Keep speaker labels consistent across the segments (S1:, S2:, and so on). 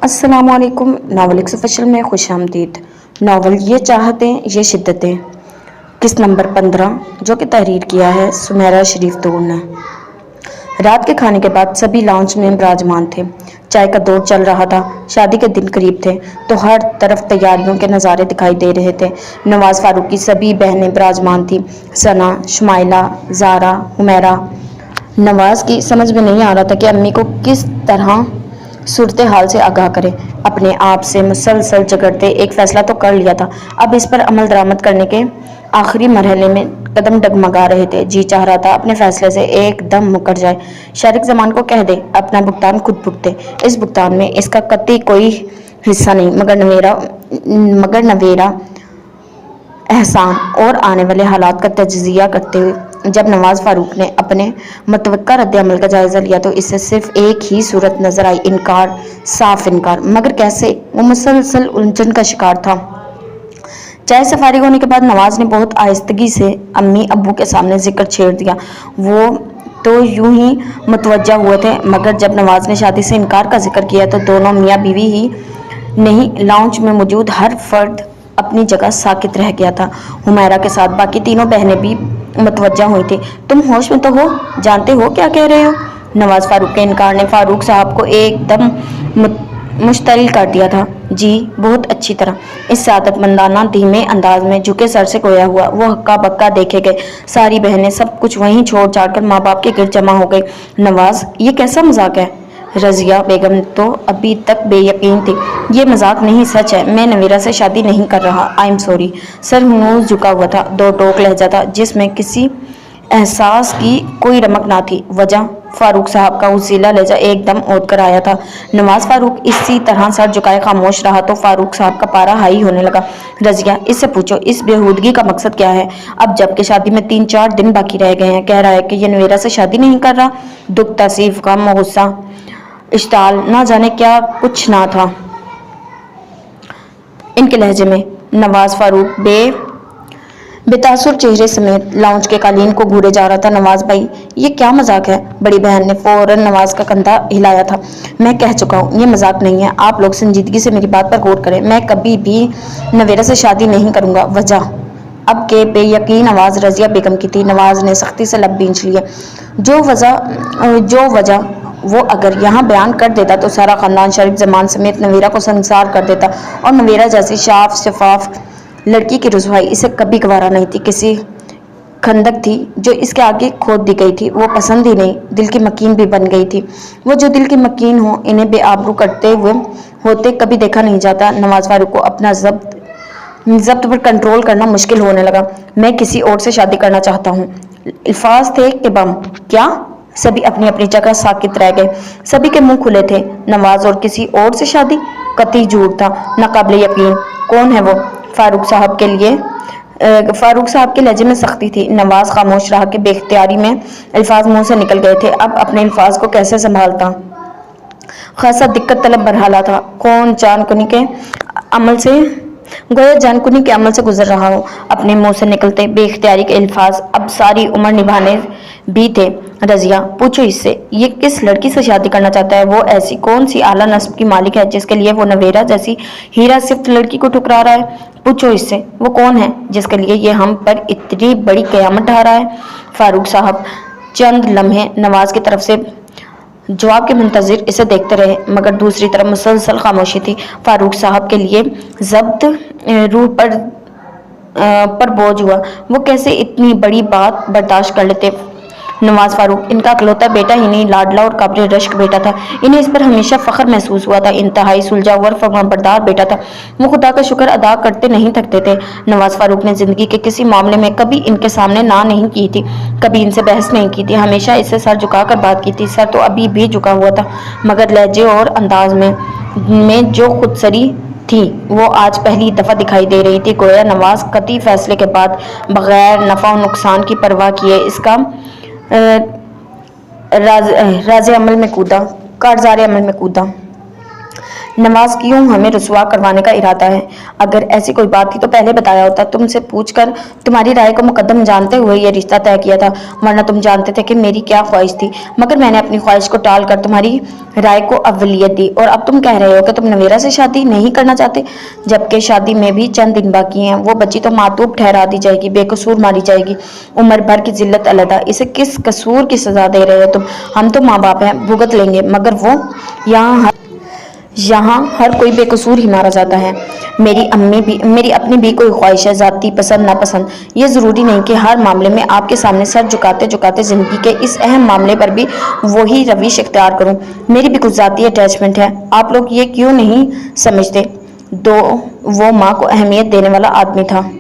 S1: السلام علیکم۔ Novel x official میں خوش آمدید۔ ناول یہ چاہتیں یہ شدتیں، قسط نمبر 15، جو کہ تحریر کیا ہے سمیرہ شریف دور نے۔ رات کے کھانے کے بعد سبھی لاؤنج میں براجمان تھے۔ چائے کا دور چل رہا تھا۔ شادی کے دن قریب تھے تو ہر طرف تیاریوں کے نظارے دکھائی دے رہے تھے۔ نواز فاروق کی سبھی بہنیں براجمان تھیں، ثنا، شمائلہ، زارا، حمیرہ۔ نواز کی سمجھ میں نہیں آ رہا تھا کہ امی کو کس طرح صورتحال سے آگاہ کرے۔ اپنے آپ سے مسلسل جھگڑتے ایک فیصلہ تو کر لیا تھا، اب اس پر عمل درآمد کرنے کے آخری مرحلے میں قدم ڈگمگا رہے تھے۔ جی چاہ رہا تھا اپنے فیصلے سے ایک دم مکر جائے، شارق زمان کو کہہ دے اپنا بھگتان خود بھگتے، اس بھگتان میں اس کا قطعی کوئی حصہ نہیں، مگر نویرا احسان اور آنے والے حالات کا تجزیہ کرتے ہوئے جب نواز فاروق نے اپنے متوقع رد عمل کا جائزہ لیا تو اسے صرف ایک ہی صورت نظر آئی، انکار، صاف انکار۔ مگر کیسے؟ وہ مسلسل الجھن کا شکار تھا۔ چائے سے فارغ ہونے کے بعد نواز نے بہت آہستگی سے امی ابو کے سامنے ذکر چھیڑ دیا۔ وہ تو یوں ہی متوجہ ہوئے تھے، مگر جب نواز نے شادی سے انکار کا ذکر کیا تو دونوں میاں بیوی ہی نہیں، لاؤنج میں موجود ہر فرد اپنی جگہ ساکت رہ گیا تھا۔ حمیرہ کے ساتھ باقی تینوں بہنیں بھی متوجہ ہوئی تھیں۔ تم ہوش میں تو ہو؟ جانتے ہو کیا کہہ رہے ہو؟ نواز فاروق کے انکار نے فاروق صاحب کو ایک دم مشتعل کر دیا تھا۔ جی بہت اچھی طرح، اس سعادت مندانہ دھیمے انداز میں جھکے سر سے گویا ہوا وہ ہکا بکا دیکھے گئے۔ ساری بہنیں سب کچھ وہیں چھوڑ چھاڑ کر ماں باپ کے گرد جمع ہو گئی۔ نواز، یہ کیسا مذاق ہے؟ رضیہ بیگم تو ابھی تک بے یقین تھی۔ یہ مذاق نہیں، سچ ہے، میں نویرہ سے شادی نہیں کر رہا، آئی ایم سوری۔ سر ہنوز جھکا ہوا تھا، دو ٹوک لہجہ تھا جس میں کسی احساس کی کوئی رمق نہ تھی۔ وجہ؟ فاروق صاحب کا وسیلہ لہجہ ایک دم اود کر آیا تھا۔ نواز فاروق اسی طرح سر جھکائے خاموش رہا تو فاروق صاحب کا پارا ہائی ہونے لگا۔ رضیہ، اس سے پوچھو اس بےہودگی کا مقصد کیا ہے؟ اب جب کہ شادی میں 3-4 دن باقی رہ گئے ہیں، کہہ رہا ہے کہ یہ نویرہ سے شادی نہیں کر رہا۔ دکھ، تاسیف، غم، غصہ، اشتعال، نہ جانے کیا کچھ نہ تھا ان کے لہجے میں۔ نواز فاروق بے تاثر چہرے سمیت لاؤنج کے قالین کو گھورے جا رہا تھا۔ نواز بھائی، یہ کیا مذاق ہے؟ بڑی بہن نے فوراً نواز کا کندھا ہلایا تھا۔ میں کہہ چکا ہوں یہ مذاق نہیں ہے، آپ لوگ سنجیدگی سے میری بات پر غور کریں، میں کبھی بھی نویرہ سے شادی نہیں کروں گا۔ وجہ؟ اب کہ بے یقین آواز رضیہ بیگم کی تھی، نواز نے سختی سے لب بھینچ لیے۔ جو وجہ وہ اگر یہاں بیان کر دیتا تو سارا خاندان شارق زمان سمیت نویرہ کو سنسار کر دیتا، اور نویرہ جیسی صاف شفاف لڑکی کی رسوائی اسے کبھی گوارا نہیں تھی۔ کسی خندق تھی جو اس کے آگے کھود دی گئی تھی، وہ پسند ہی نہیں، دل کی مکین بھی بن گئی تھی۔ وہ جو دل کی مکین ہوں، انہیں بے آبرو کرتے ہوتے کبھی دیکھا نہیں جاتا۔ نواز فاروق کو اپنا ضبط پر کنٹرول کرنا مشکل ہونے لگا۔ میں کسی اور سے شادی کرنا چاہتا ہوں۔ الفاظ تھے کہ بم۔ کیا؟ سبھی اپنی اپنی جگہ ساکت رہ گئے، سبھی کے منہ کھلے تھے۔ نواز اور کسی اور سے شادی؟ قطعی جھوٹ تھا، ناقابل یقین۔ کون ہے وہ؟ فاروق صاحب کے لہجے میں سختی تھی۔ نواز خاموش رہا کہ بے اختیاری میں الفاظ منہ سے نکل گئے تھے، اب اپنے الفاظ کو کیسے سنبھالتا؟ خاصا دقت طلب مرحلہ تھا۔ گویا جان کنی کے عمل سے گزر رہا ہو۔ اپنے منہ سے نکلتے بے اختیاری کے الفاظ اب ساری عمر نبھانے بھی تھے۔ رضیہ، پوچھو اس سے، یہ کس لڑکی سے شادی کرنا چاہتا ہے؟ وہ ایسی کون سی اعلیٰ نسب کی مالک ہے جس کے لیے وہ نویرہ جیسی ہیرا صفت لڑکی کو ٹھکرا رہا ہے؟ پوچھو اس سے، وہ کون ہے جس کے لیے یہ ہم پر اتنی بڑی قیامت ڈھا رہا ہے؟ فاروق صاحب چند لمحے نواز کی طرف سے جواب کے منتظر اسے دیکھتے رہے، مگر دوسری طرف مسلسل خاموشی تھی۔ فاروق صاحب کے لیے ضبط روح پر بوجھ ہوا، وہ کیسے اتنی بڑی بات برداشت کر لیتے؟ نواز فاروق ان کا اکلوتا بیٹا ہی نہیں، لاڈلا اور قابل رشک بیٹا تھا، انہیں اس پر ہمیشہ فخر محسوس ہوا تھا، انتہائی سلجھا ہوا اور فرمانبردار بیٹا تھا، وہ خدا کا شکر ادا کرتے نہیں تھکتے تھے۔ نواز فاروق نے زندگی کے کسی معاملے میں کبھی ان کے سامنے نہ نہیں کی تھی، کبھی ان سے بحث نہیں کی تھی، ہمیشہ اس سے سر جھکا کر بات کی تھی۔ سر تو ابھی بھی جھکا ہوا تھا، مگر لہجے اور انداز میں جو خودسری تھی وہ آج پہلی دفعہ دکھائی دے رہی تھی۔ گویا نواز قطعی فیصلے کے بعد بغیر نفع و نقصان کی پرواہ کیے اس کا کارزار عمل میں کودا۔ नवाज क्यों हमें रुसवा करवाने का इरादा है? अगर ऐसी कोई बात थी तो पहले बताया होता। तुमसे पूछकर तुम्हारी राय को मुकद्दम जानते हुए ये रिश्ता तय किया था, वरना तुम जानते थे कि मेरी क्या ख्वाहिश थी। मगर मैंने अपनी ख्वाहिश को टाल कर तुम्हारी राय को अव्वलियत दी और अब तुम कह रहे हो कि तुम नवेरा से शादी नहीं करना चाहते, जबकि शादी में भी चंद दिन बाकी हैं। वो बच्ची तो मातूब ठहरा दी जाएगी, बेकसूर मारी जाएगी, उम्र भर की जिल्लत अलहदा। इसे किस कसूर की सजा दे रहे हो तुम? हम तो माँ बाप हैं, भुगत लेंगे, मगर वो यहाँ हर कोई बेकसूर ही मारा जाता है। मेरी अपनी भी कोई ख्वाहिश है, जाती पसंद नापसंद। ये ज़रूरी नहीं कि हर मामले में आपके सामने सर झुकाते झुकाते ज़िंदगी के इस अहम मामले पर भी वही रविश इख्तियार करूं। मेरी भी कुछ ज़ाती अटैचमेंट है। आप लोग ये क्यों नहीं समझते? वो माँ को अहमियत देने वाला आदमी था,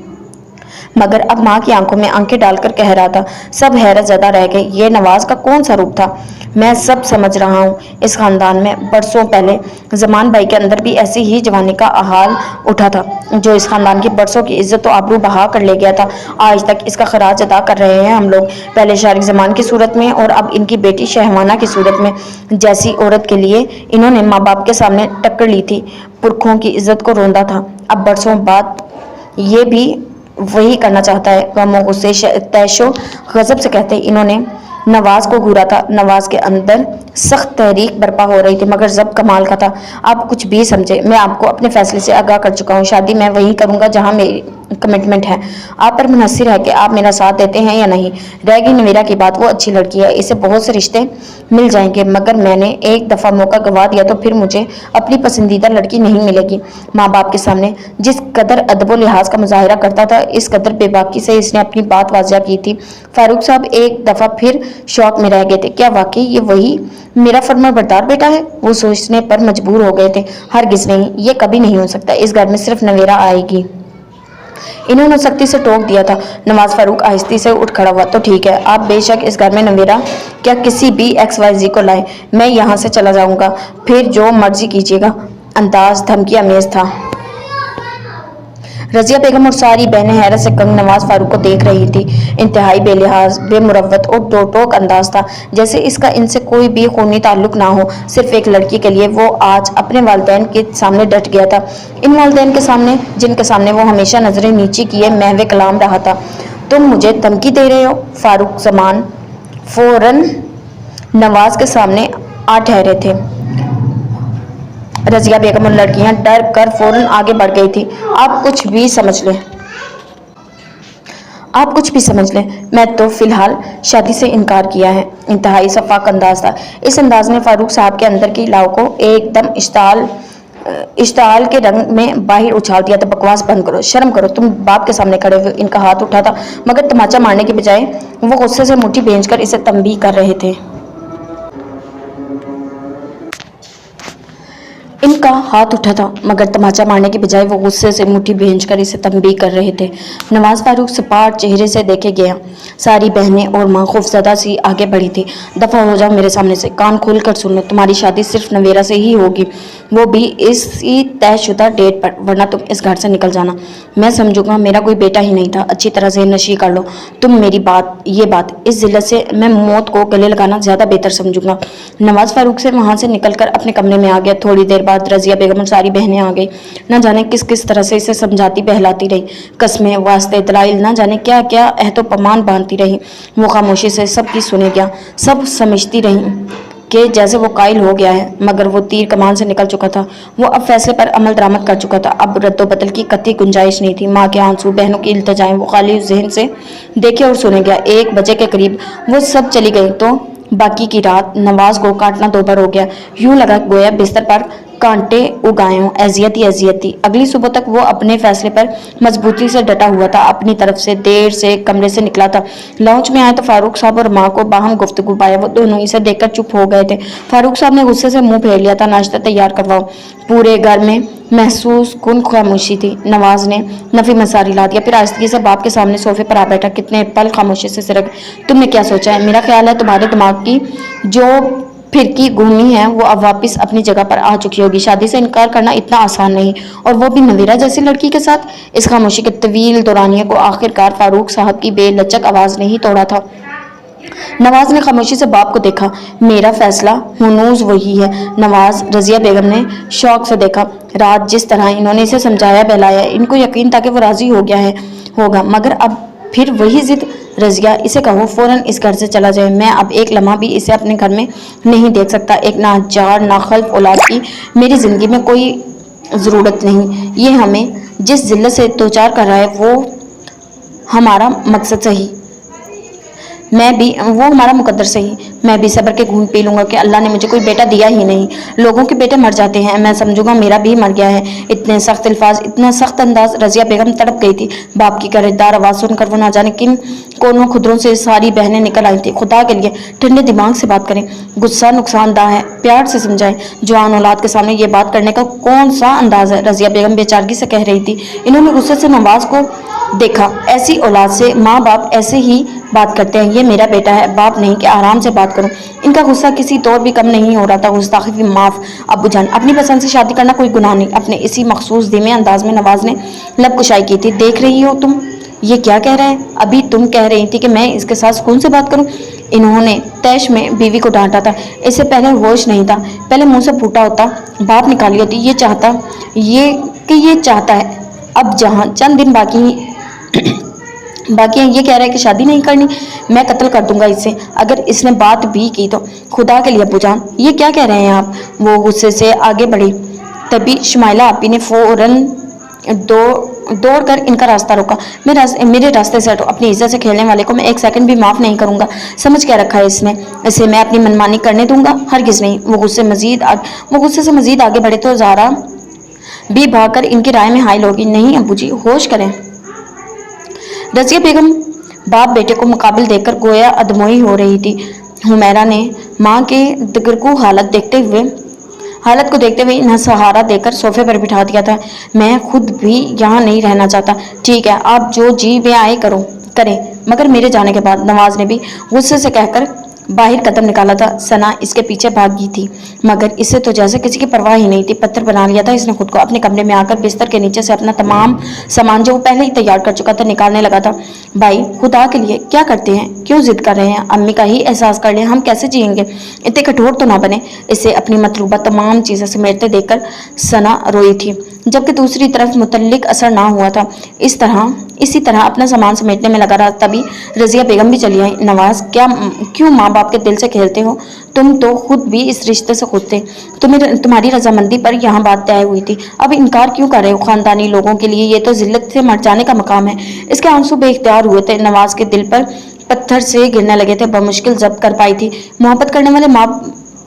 S1: मगर अब माँ की आंखों में आंखें डालकर कह रहा था। सब हैरत ज़दा रह गए। ये नवाज का कौन सा रूप था? मैं सब समझ रहा हूँ। इस खानदान में बरसों पहले जमान भाई के अंदर भी ऐसी ही जवानी का हाल उठा था, जो इस खानदान की बरसों की इज्जत तो आबरू बहा कर ले गया था। आज तक इसका खराज अदा कर रहे हैं हम लोग, पहले शारिक जमान की सूरत में और अब इनकी बेटी शहवाना की सूरत में। जैसी औरत के लिए इन्होंने माँ बाप के सामने टक्कर ली थी, पुरखों की इज्जत को रोंदा था, अब बरसों बाद ये भी वही करना चाहता है। गमों गुस्से तैशो गजब से कहते इन्होंने नवाज को घूरा था। नवाज के अंदर सख्त तहरीक बर्पा हो रही थी, मगर जब कमाल का था। आप कुछ भी समझे, मैं आपको अपने फैसले से आगाह कर चुका हूँ। शादी मैं वही करूँगा जहाँ मेरी कमिटमेंट है। आप पर मुनहसर है कि आप मेरा साथ देते हैं या नहीं। रह गई नवेरा की बात, वो अच्छी लड़की है, इसे बहुत से रिश्ते मिल जाएंगे, मगर मैंने एक दफ़ा मौका गंवा दिया तो फिर मुझे अपनी पसंदीदा लड़की नहीं मिलेगी। माँ बाप के सामने जिस कदर अदब लिहाज का मुजाहरा करता था, इस कदर बेबाकी से इसने अपनी बात वाज़िया की थी। फारूक साहब एक दफ़ा फिर शौक में रह गए थे। क्या वाकई ये वही मेरा फर्माबरदार बेटा है? वो सोचने पर मजबूर हो गए थे। हरगिज़ नहीं, ये कभी नहीं हो सकता। इस घर में सिर्फ नवेरा आएगी। इन्होंने सख्ती से टोक दिया था। नवाज फारूक आहिस्ती से उठ खड़ा हुआ। तो ठीक है, आप बेशक इस घर में नवेरा क्या किसी भी XYZ को लाएं, मैं यहाँ से चला जाऊँगा, फिर जो मर्जी कीजिएगा। अंदाज धमकी अमेज था। रजिया बेगम और सारी बहनें हैरत से कंग नवाज फारूक को देख रही थी। इंतहाई बेलिहाज, बेमुरव्वत और दो-टोक अंदाज था, जैसे इसका इनसे कोई भी खूनी ताल्लुक ना हो। सिर्फ एक लड़की के लिए वो आज अपने वालिदैन के सामने डट गया था, इन वालिदैन के सामने जिनके सामने वो हमेशा नजरें नीची किए महवे कलाम रहा था। तुम मुझे धमकी दे रहे हो? फारूक जमान फौरन नवाज के सामने आ ठहरे थे। रजिया बेगम और लड़कियां डर कर फौरन आगे बढ़ गई थी। आप कुछ भी समझ लें, मैं तो फिलहाल शादी से इनकार किया है। इंतहाई सफाक अंदाज था। इस अंदाज ने फारूक साहब के अंदर की लाव को एकदम इश्ताल के रंग में बाहर उछाल दिया। तो बकवास बंद करो, शर्म करो, तुम बाप के सामने खड़े हुए। इनका हाथ उठा था, मगर तमाचा मारने के बजाय वो गुस्से से मुट्ठी भेजकर इसे तंबीह कर रहे थे। इनका हाथ उठा था, मगर तमाचा मारने के बजाय वो गुस्से से मुट्ठी भेजकर इसे तंबीह कर रहे थे। नवाज फारूक सपाट चेहरे से देखे गया। सारी बहनें और माँ खौफजदा सी आगे बढ़ी थी। दफा हो जाओ मेरे सामने से, कान खोल कर सुन लो, तुम्हारी शादी सिर्फ नवेरा से ही होगी, वो भी इसी तयशुदा डेट पर, वरना तुम इस घर से निकल जाना। मैं समझूंगा मेरा कोई बेटा ही नहीं था। अच्छी तरह से नशी कर लो तुम मेरी बात। इस जिल्लत से मैं मौत को गले लगाना ज्यादा बेहतर समझूंगा। नवाज फारूक से वहां से निकलकर अपने कमरे में आ गया। थोड़ी देर बाद रजिया बेगम और सारी बहनें आ गई। न जाने किस किस तरह से इसे समझाती बहलाती रही, कस्में वास्ते दलाइल न जाने क्या क्या अहतो पमान बांधती रही। वो खामोशी से सबकी सुने गया, सब समझती रही कि जैसे वो कायल हो गया है, मगर वो तीर कमान से निकल चुका था। वो अब फैसले पर अमल दरामद कर चुका था। अब रद्दोबदल की कतई गुंजाइश नहीं थी। माँ के आंसू, बहनों की इल्तजाएं वो खाली जहन से देखे और सुने गया। 1 बजे के करीब वो सब चली गई तो बाकी की रात नवाज को काटना दोबार हो गया। यूं लगा गोया बिस्तर पर कांटे उगाए हों, अजियत ही अजियत थी। अगली सुबह तक वो अपने फैसले पर मजबूती से डटा हुआ था। अपनी तरफ से देर से कमरे से निकला था। लॉन्च में आए तो फारूक साहब और माँ को बाहम गुफ्तगू पाया। वो दोनों इसे देखकर चुप हो गए थे। फारूक साहब ने गुस्से से मुंह फेर लिया था। नाश्ता तैयार करवाओ। पूरे घर में महसूस कुन खामोशी थी। नवाज ने नफी मसारी ला दिया, फिर आहिस्तगी से बाप के सामने सोफे पर आ बैठा। कितने पल खामोशी से सिरक। तुमने क्या सोचा है? मेरा ख्याल है तुम्हारे दिमाग की जो फिरकी घूमी है वो अब वापस अपनी जगह पर आ चुकी होगी। शादी से इनकार करना इतना आसान नहीं, और वो भी नवीरा जैसी लड़की के साथ। इस खामोशी के तवील दौरानिए को आखिरकार फारूक साहब की बेलचक आवाज ने ही तोड़ा था। नवाज ने खामोशी से बाप को देखा। मेरा फैसला हुनूज वही है। नवाज, रजिया बेगम ने शौक से देखा। रात जिस तरह इन्होंने इसे समझाया बहलाया, इनको यकीन था कि वो राजी हो गया है होगा, मगर अब फिर वही जिद। रजिया, इसे कहो फौरन इस घर से चला जाए। मैं अब एक लम्हा भी इसे अपने घर में नहीं देख सकता। एक नाजार नाखल्फ औलाद की मेरी जिंदगी में कोई ज़रूरत नहीं। ये हमें जिस जिल्लत से दो चार कर रहा है वो हमारा मकसद सही, मैं भी वो हमारा मुकद्दर सही। मैं भी सब्र के घूंट पी लूंगा कि अल्लाह ने मुझे कोई बेटा दिया ही नहीं। लोगों के बेटे मर जाते हैं, मैं समझूंगा मेरा भी मर गया है। इतने सख्त अल्फाज, इतना सख्त अंदाज। रजिया बेगम तड़प गई थी। बाप की गरेदार आवाज़ सुनकर वो ना जाने किन कोनों खुदरों से सारी बहनें निकल आई थी। खुदा के लिए ठंडे दिमाग से बात करें। गुस्सा नुकसानदाह है, प्यार से समझाएं। जवान औलाद के सामने ये बात करने का कौन सा अंदाज है? रजिया बेगम बेचारगी से कह रही थी। इन्होंने गुस्से से नवाज को देखा। ऐसी औलाद से माँ बाप ऐसे ही बात करते हैं। ये मेरा बेटा है, बाप नहीं कि आराम से बात करूं। इनका गुस्सा किसी तौर भी कम नहीं हो रहा था। गुस्ताखी की माफ। अब्बू जान, अपनी पसंद से शादी करना कोई गुनाह नहीं। अपने इसी मखसूस धीमे अंदाज में नवाज ने लब कुशाई की थी। देख रही हो तुम ये क्या कह रहा है? अभी तुम कह रही थी कि मैं इसके साथ सुकून से बात करूं। इन्होंने तैश में बीवी को डांटा था। इससे पहले होश नहीं था। पहले मुंह से फूटा होता बात निकाली होती। ये चाहता है। अब जहां चंद दिन बाकी है, ये कह रहा है कि शादी नहीं करनी। मैं कत्ल कर दूंगा इसे अगर इसने बात भी की तो। खुदा के लिए अब्बू जान, ये क्या कह रहे हैं आप? वो गुस्से से आगे बढ़ी। तभी शुमाइला आपी ने फौरन दौड़ कर इनका रास्ता रोका। मेरे रास्ते से हटो। अपनी इज्जत से खेलने वाले को मैं एक सेकंड भी माफ नहीं करूंगा। समझ क्या रखा है इसने? इसे मैं अपनी मनमानी करने दूंगा? हरगिज नहीं। वो गुस्से से मजीद आगे बढ़े तो ज़ारा भी भागकर इनकी राय में हाइल होगी। नहीं अब्बू जी, होश करें। रजिया बेगम बाप बेटे को मुकाबिल देखकर गोया अदमोई हो रही थी। हुमैरा ने माँ के दिगरगू हालत को देखते हुए इन्हें सहारा देकर सोफे पर बिठा दिया था। मैं खुद भी यहाँ नहीं रहना चाहता। ठीक है, आप जो जी में आए करें, मगर मेरे जाने के बाद। नवाज ने भी गुस्से से कहकर बाहर कदम निकाला था। सना इसके पीछे भागी थी, मगर इसे तो जैसे किसी की परवाह ही नहीं थी। पत्थर बना लिया था इसने खुद को। अपने कमरे में आकर बिस्तर के नीचे से अपना तमाम सामान जो वो पहले ही तैयार कर चुका था निकालने लगा था। भाई, खुदा के लिए क्या करते हैं? क्यों जिद कर रहे हैं? अम्मी का ही एहसास कर लें, हम कैसे जिएंगे? इतने कठोर तो ना बने। इसे अपनी मतलूबा तमाम चीज़ें समेटते देखकर सना रोई थी, जबकि दूसरी तरफ मुतल्लिक असर ना हुआ था। इसी तरह अपना सामान समेटने में लगा रहा। तभी रजिया बेगम भी चली आई। नवाज, क्यों माँ बाप के दिल से खेलते हो? तुम तो खुद भी इस रिश्ते से खुद थे। तुम्हारी रजामंदी पर यहाँ बात तय हुई थी। अब इनकार क्यों कर रहे हो? खानदानी लोगों के लिए ये तो जिल्लत से मर जाने का मकाम है। इसके आंसू बेइख्तियार हुए थे। नवाज के दिल पर पत्थर से गिरने लगे थे। बमुश्किल जब्त कर पाई थी। मोहब्बत करने वाले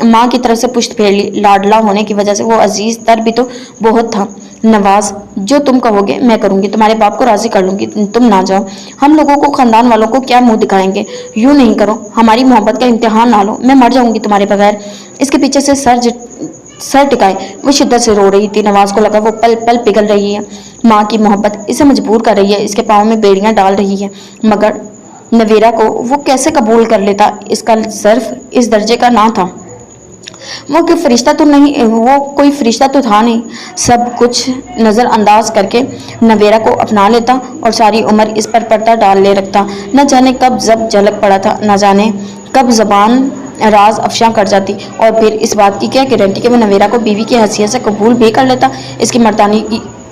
S1: माँ की तरफ से पुश्त फेर ली। लाडला होने की वजह से वो अजीज तर भी तो बहुत था। नवाज, जो तुम कहोगे मैं करूंगी। तुम्हारे बाप को राजी कर लूंगी। तुम ना जाओ। हम लोगों को, खानदान वालों को क्या मुंह दिखाएंगे? यूं नहीं करो, हमारी मोहब्बत का इम्तिहान ना लो। मैं मर जाऊंगी तुम्हारे बगैर। इसके पीछे से सर टिकाए वो शिद्दत से रो रही थी। नवाज को लगा वो पल पल पिघल रही है। माँ की मोहब्बत इसे मजबूर कर रही है, इसके पाँव में बेड़ियां डाल रही है। मगर नवेरा को वो कैसे कबूल कर लेता? इसका ज़र्फ इस दर्जे का ना था। वो कोई फरिश्ता तो था नहीं। सब कुछ नज़रअंदाज करके नवेरा को अपना लेता और सारी उम्र इस पर पर्दा डाल ले रखता। न जाने कब जब झलक पड़ा था, न जाने कब जबान राज अफशा कर जाती। और फिर इस बात की क्या गारंटी कि वो नवेरा को बीवी की हैसियत से कबूल भी कर लेता?